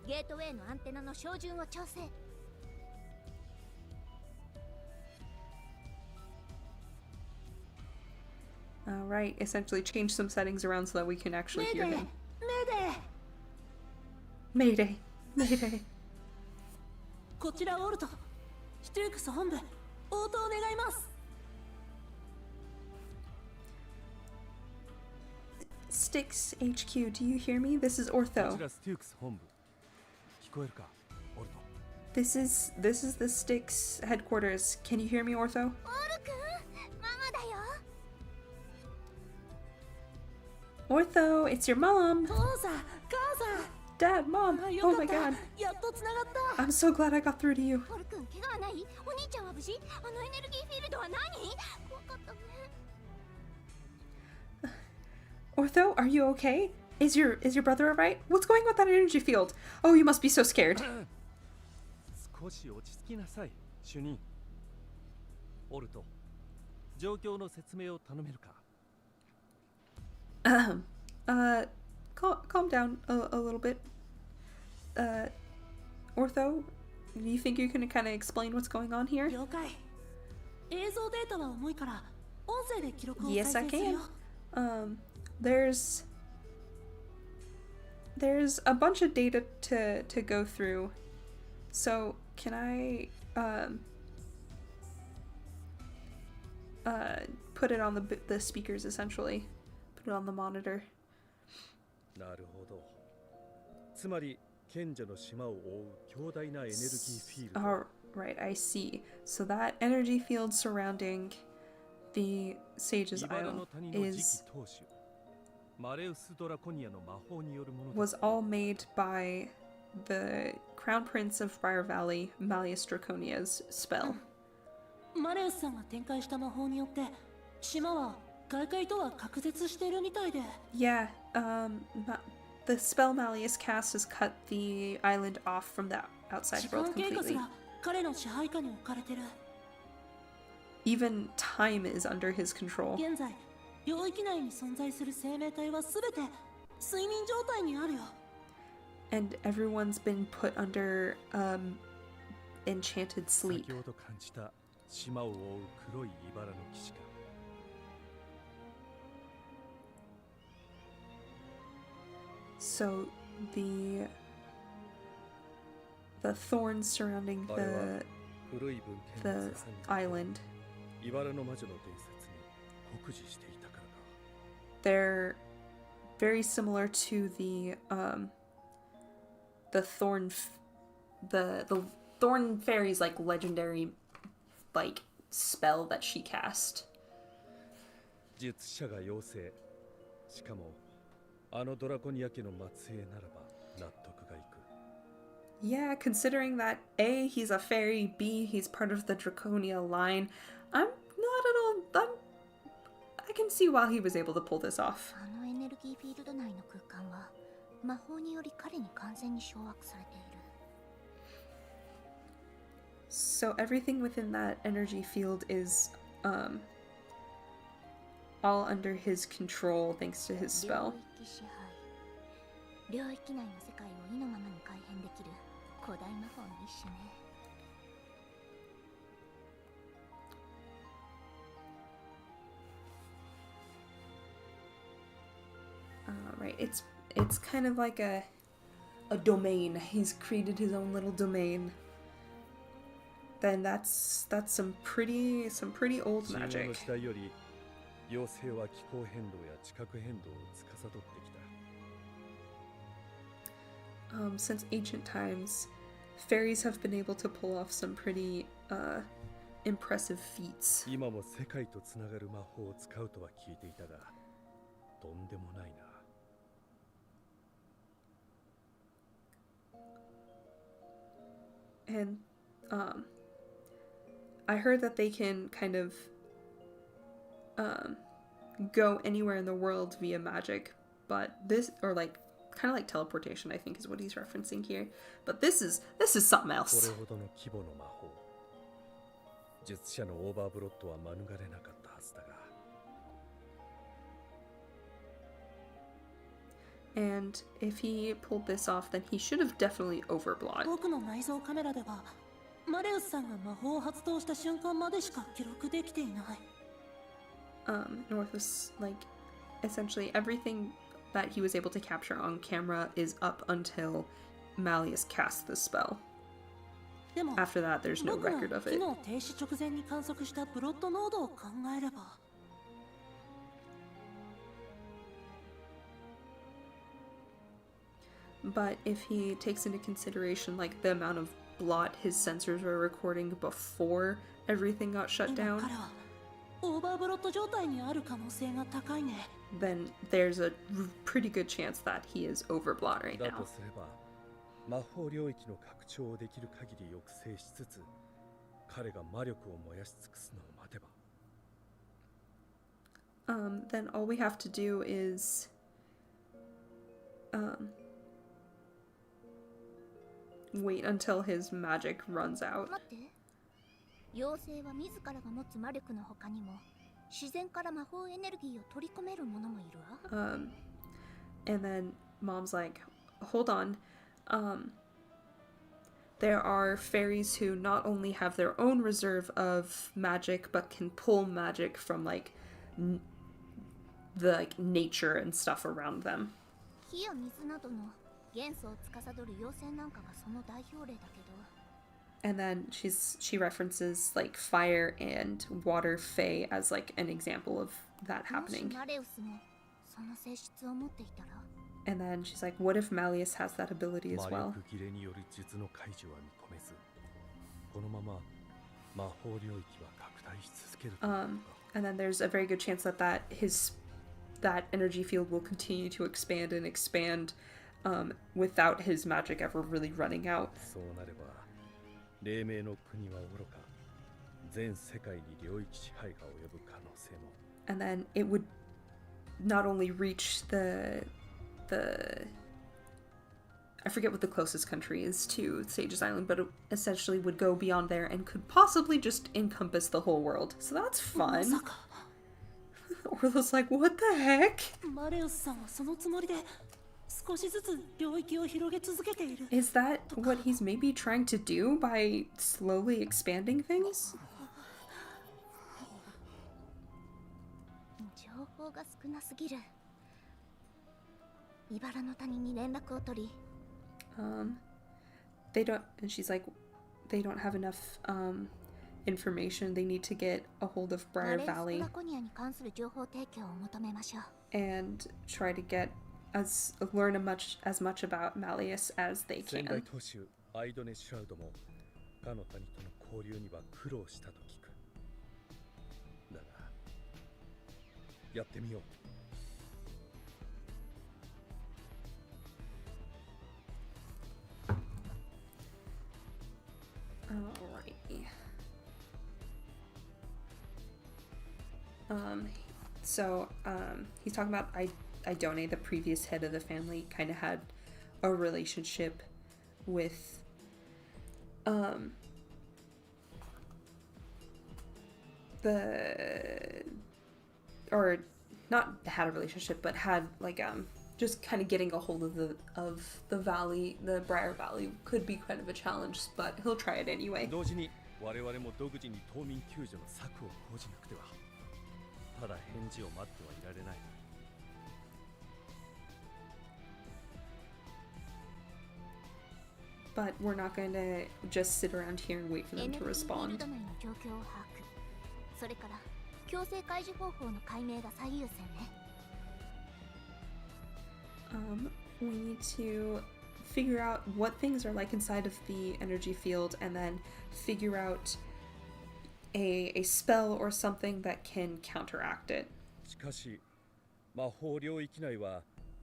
ゲートウェイのアンテナの照準を調整 Alright, essentially change some settings around so that we can actually hear him. メーデー Mayday! Mayday! こちらオルトシュトゥークス本部応答願います Styx HQ, do you hear me? This is こ Ortho. ちらステュークス本部聞こえるかオルト This is the Styx headquarters. Can you hear me, Ortho? オルくんママだよ Ortho, it's your mom! 父さん母さん Dad, Mom! あ Oh よか my った god. やっとつながった I'm so glad I got through to you. オルくん怪我はないお兄ちゃんは無事あのエネルギーフィールドは何怖かったね Ortho, are you okay? Is your brother alright? What's going on with that energy field? Oh, you must be so scared. 少し落ち着きなさい主任オルト状況の説明を頼めるか Calm down a little bit. Ortho, do you think you can kind of explain what's going on here? 了解映像データは重いから音声で記録を Yes, 再 I 生するよ can. There's a bunch of data to go through. So can I put it on the speakers, essentially. Put it on the monitor. なるほど。つまり賢者の島を覆う強大なエネルギーフィールド。Right, I see. So that energy field surrounding the Sage's Isle was all made by the Crown Prince of Briar Valley, Malleus Draconia's spell. マレウスさんが展開した魔法によって島は外界とは隔絶しているみたいで。Yeah, the spell Malleus cast has cut the island off from the outside world completely. 彼の支配下に置かれてる。Even time is under his control. 現在、領域内に存在する生命体はすべて睡眠状態にあるよ。And everyone's been put under enchanted sleep. 先ほど感じた島を覆う黒い茨の騎士か。So the thorns surrounding the island, they're very similar to the thorn fairy's like legendary like spell that she cast. 術者が妖精。しかもあのドラコニア家の末裔ならば納得がいく。Yeah, considering that A, he's a fairy, B, he's part of the Draconia line, I'm not at all... I can see why he was able to pull this off. あのエネルギーフィールド内の空間は魔法により彼に完全に掌握されている。So everything within that energy field is all under his control thanks to his spell. 領域内の世界を意のままに改変できる古代魔法の一種ね。Right, it's kind of like a domain. He's created his own little domain. Then that's some pretty old magic. Since ancient times, fairies have been able to pull off some pretty impressive feats. And I heard that they can kind of go anywhere in the world via magic, but this, or like kind of like teleportation, I think is what he's referencing here. But this is something else. And if he pulled this off, then he should have definitely overblot. 僕の内蔵カメラではマレウスさんが魔法を発動した瞬間までしか記録できていない。North was like essentially everything that he was able to capture on camera is up until Malleus cast the spell. After that, there's no record of it. 機能停止直前に観測したブロッド濃度を考えれば。But if he takes into consideration like the amount of blot his sensors were recording before everything got shut down, then there's a pretty good chance that he is overblot right now. Then all we have to do is wait until his magic runs out. 妖精は自らが持つ魔力の他にも自然から魔法エネルギーを取り込めるものもいるわ。And then Mom's like, hold on. There are fairies who not only have their own reserve of magic, but can pull magic from like the nature and stuff around them. 火や水などの元素を司る妖精なんかがその代表例だけど。And then she references like fire and water fae as like an example of that もし happening. マレウスもその性質を持っていたら And then she's like, what if Malleus has that ability as 魔 well? 力切れによる術の解除は見込めず、このまま魔法領域は拡大し続けるというのか。 And then there's a very good chance that that energy field will continue to expand and expand without his magic ever really running out. そうなれば、黎明の国はおろか、全世界に領域支配が及ぶ可能性も。 And then it would not only reach the I forget what the closest country is to Sage's Island, but it essentially would go beyond there and could possibly just encompass the whole world. So that's ま fun. さか Orla's like, what the heck? マレウスさんはそのつもりで少しずつ領域を広げ続けている。 Is that what he's maybe trying to do by slowly expanding things? 情報が少なすぎる。茨の谷に連絡を取り、 They don't, and she's like, they don't have enough information. They need to get a hold of マ Briar レウス・ト Valley ラコニアに関する情報提供を求めましょう。 and try to learn as much about Malleus as they 先代 can. 当主アイドネ・シュラウドもかの谷との交流には苦労したと聞く。だがやってみよう。 Alrighty. So he's talking about Idone, the previous head of the family, kind of had a relationship with or not had a relationship, but had like just kind of getting a hold of the valley, the Briar Valley, could be kind of a challenge, but he'll try it anyway. 同時に我々も独自に島民救助の策を講じなくては。ただ返事を待ってはいられない。 But we're not going to just sit around here and wait for エ them ネ to ルギーフィール respond. ド内の状況を把握。それから強制解除方法の解明が最優先ね。We need to figure out what things are like inside of the energy field and then figure out a spell or something that can counteract it. しかし魔法領域内は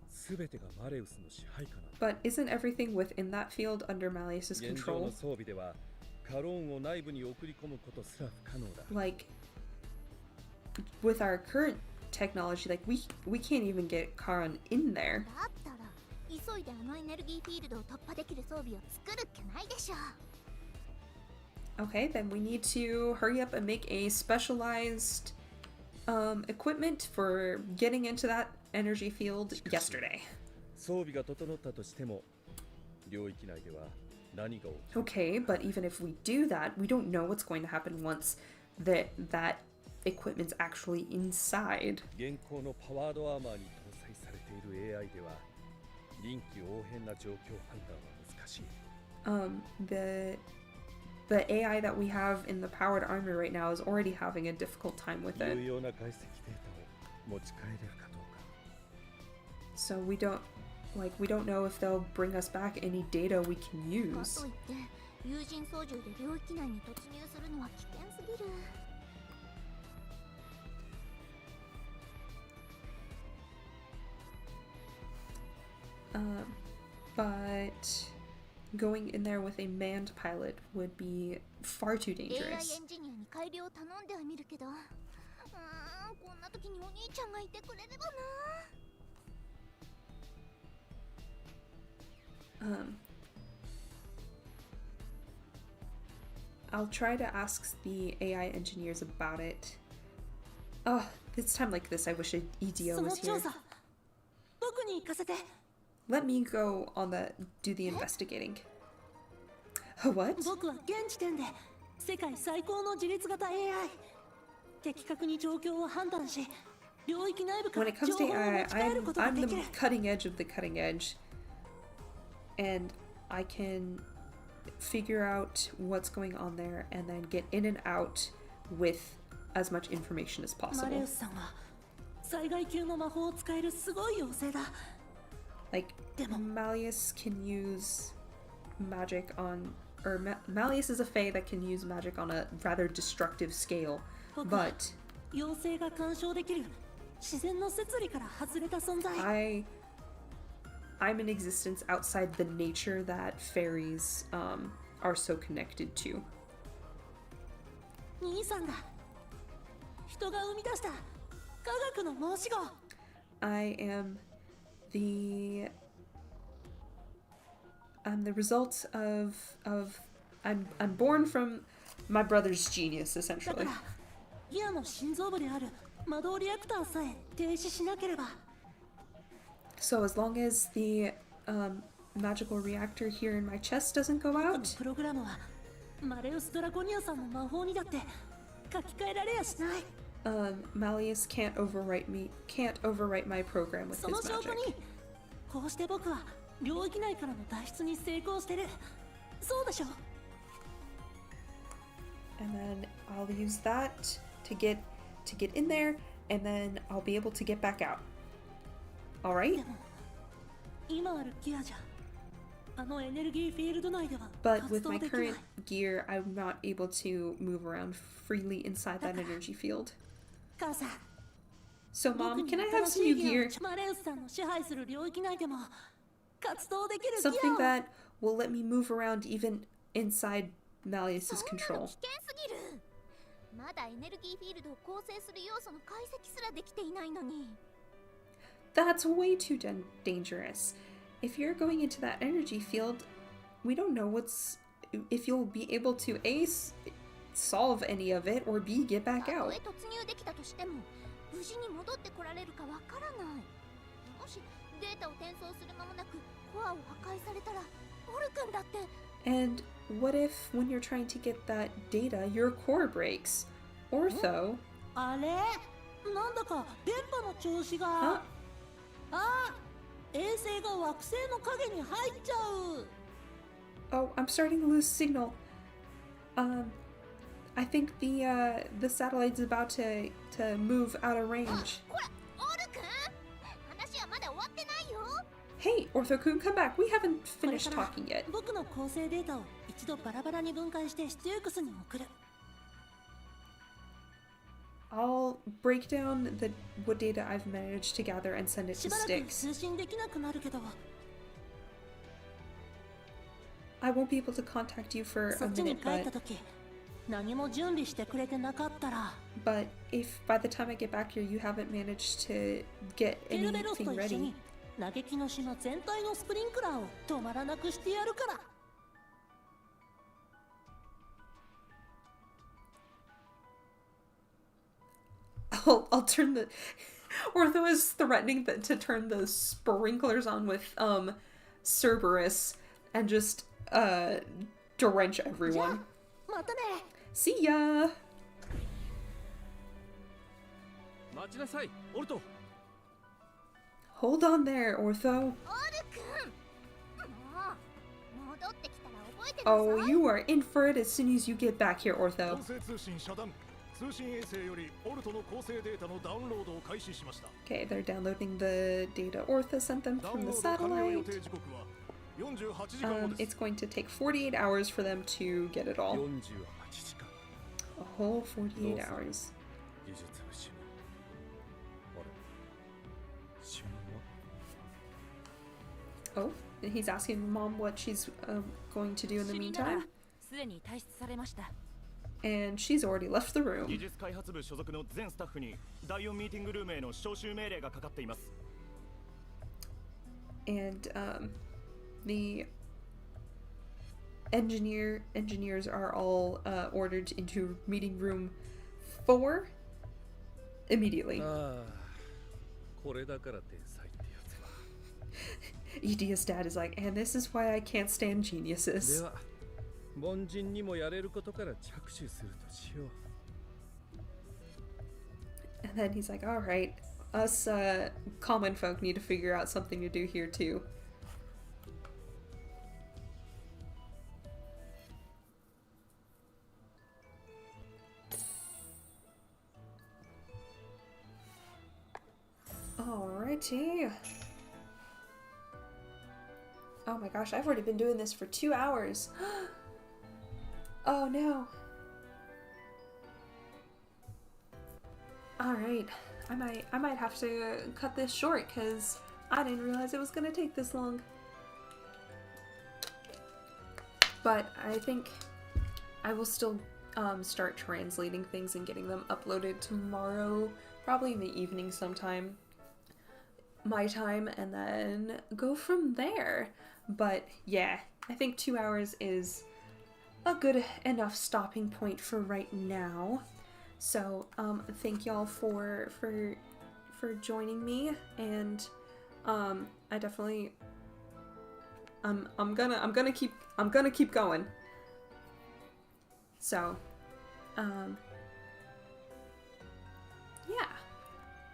全てがマレウスの支配下なの。 But isn't everything within that field under Malleus's 現状の control? 装備ではカローンを内部に送り込むことすら不可能だ。 Like, with our current technology, like we can't even get Karan in there. だったら急いであのエネルギーフィールドを突破できる装備を作るっきゃないでしょ。 Okay, then we need to hurry up and make a specialized equipment for getting into that energy field yesterday. 装備が整ったとしても領域内では何が起きる Okay, but even if we do that, we don't know what's going to happen once that equipment's actually inside. 現行のパワードアーマーに搭載されている AI では臨機応変な状況判断は難しい。 The AI that we have in the powered armor right now is already having a difficult time with 有 it. 用な解析データを持ち帰れるかどうか。 So we don't know if they'll bring us back any data we can か use. といって有人操縦で領域内に突入するのは危険すぎる。 But going in there with a manned pilot would be far too AI エ dangerous. ンジニアに改良を頼んではみるけど、こんな時にお兄ちゃんがいてくれればな。 I'll try to ask the AI engineers about it. Oh, it's time like this. I wish EDO その was 調 here. 査僕に行かせて。 Let me go do the investigating. What? 僕は現時点で世界最高の自律型 AI。的確に状況を判断し、領域内部か When ら it comes 情 to 報を AI, 持ち帰ることが I'm で the きる。 cutting edge of the cutting edge. And I can figure out what's going on there, and then get in and out with as much information as マレ possible. ウスさんは災害級の魔法を使えるすごい妖精だ。 Like, Malleus can use magic on... Or Malleus is a fae that can use magic on a rather destructive scale, 僕は but 妖精が干渉できる自然の摂理から外れた存在。 I'm in existence outside the nature that fairies are so connected to. 兄さんだ。人が生み出した科学の申し子。 I am the result of I'm born from my brother's genius, だか essentially. らギアの心臓部である魔導リアクターさえ停止しなければ So as long as the magical reactor here in my chest doesn't go 僕の out, プログラムはマレウス・ドラゴニアさんの魔法にだって書き換えられやしない。 Malleus can't overwrite my program with その his 証拠 magic. にこうして僕は領域内からの脱出に成功してる。そうでしょ。 And then I'll use that to get in there, and then I'll be able to get back out. All で right? も今あるギアじゃあのエネルギーフィールド内では But 活 with 動 my できない。 current gear, I'm not able to move around freely inside that energy field. 母さん。 So 僕 mom, に can I have 新 some しい new ギア gear? をマレウスさんの支配する領域内でも活動できるギ Something アを。 that will let me move around even inside Malleus's そんなの control. 危険すぎる。まだエネルギーフィールドを構成する要素の解析すらできていないのに。 That's way too dangerous. If you're going into that energy field, we don't know if you'll be able to A, solve any of it, or B, get back た out. とえ突入できたとしても無事に戻ってこられるかわからない。もしデータを転送する間もなくコアを破壊されたらオル君だって。 And what if, when you're trying to get that data, your core breaks? Ortho? あれなんだか電波の調子が。 Huh? あ、衛星が惑星の影に入っちゃう。 Oh, I'm starting to lose signal. I think the satellite's about to move out of range. ほらオル君話はまだ終わってないよ。 Hey, Ortho-kun, come back. We haven't これ finished から talking yet. 僕の構成データを一度バラバラに分解してステュークスに送る。 I'll break down what data I've managed to gather and send it し to ばらく Styx. 通信できなくなるけど、 I won't be able to contact you for そ a っちに minute, 帰った時何も準備してくれてなかったら but if by the time I get back here you haven't managed to get ケルベロス anything と一緒 ready, に嘆きの島全体のスプリンクラーを止まらなくしてやるから。 I'll turn the Ortho is threatening to turn the sprinklers on with Cerberus and just drench じゃあ everyone. またね。 See ya. 待ちなさいオルト。 Hold on there, Ortho. オル君もう戻ってきたら覚えてな Oh, さい。 you are in for it as soon as you get back here, 音 Ortho. 声通信遮断。通信衛星よりオルトの構成データのダウンロードを開始しました。 Okay, they're downloading the data Ortho sent them ダウ from ン the ロード完了予 satellite. 定時刻は48時間後で It's す。 going to take 48 hours for them to get it all. 48時間。 A whole 48 Awesome. hours. 技術不死身。あれ死因は Oh, and he's asking mom what she's going to do in the 知りながら meantime. すでに退出されました。 And she's already left the 技 room. 術開発部所属の全スタッフに第4ミーティングルームへの招集命令がかかっています。 And the engineers are all ordered into meeting room 4 immediately. ああ、これだから天才ってやつは。 Edia's dad is like, and this is why I can't stand で geniuses. は、凡人にもやれることから着手するとしよう。 And then he's like, all right, us common folk need to figure out something to do here too. Alrighty. Oh my gosh, I've already been doing this for 2 hours. Oh no. Alright, I might have to cut this short because I didn't realize it was gonna take this long. But I think I will still start translating things and getting them uploaded tomorrow, probably in the evening sometime, my time, and then go from there. But yeah, I think 2 hours is a good enough stopping point for right now. So thank y'all for joining me, and I definitely I'm gonna keep going. So yeah.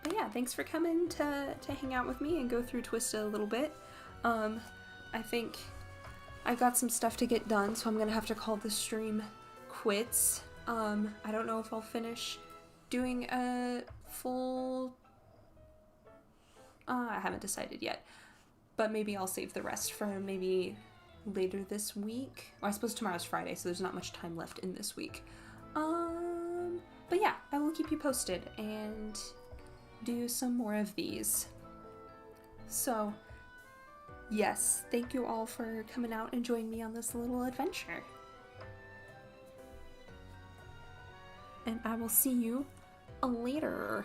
But yeah, thanks for coming to hang out with me and go through Twisted a little bit. I think I got some stuff to get done, so I'm gonna have to call the stream quits. I don't know if I'll finish doing a full... I haven't decided yet. But maybe I'll save the rest for maybe later this week. Or I suppose tomorrow's Friday, so there's not much time left in this week. But yeah, I will keep you posted and do some more of these. So, yes, thank you all for coming out and joining me on this little adventure. And I will see you later.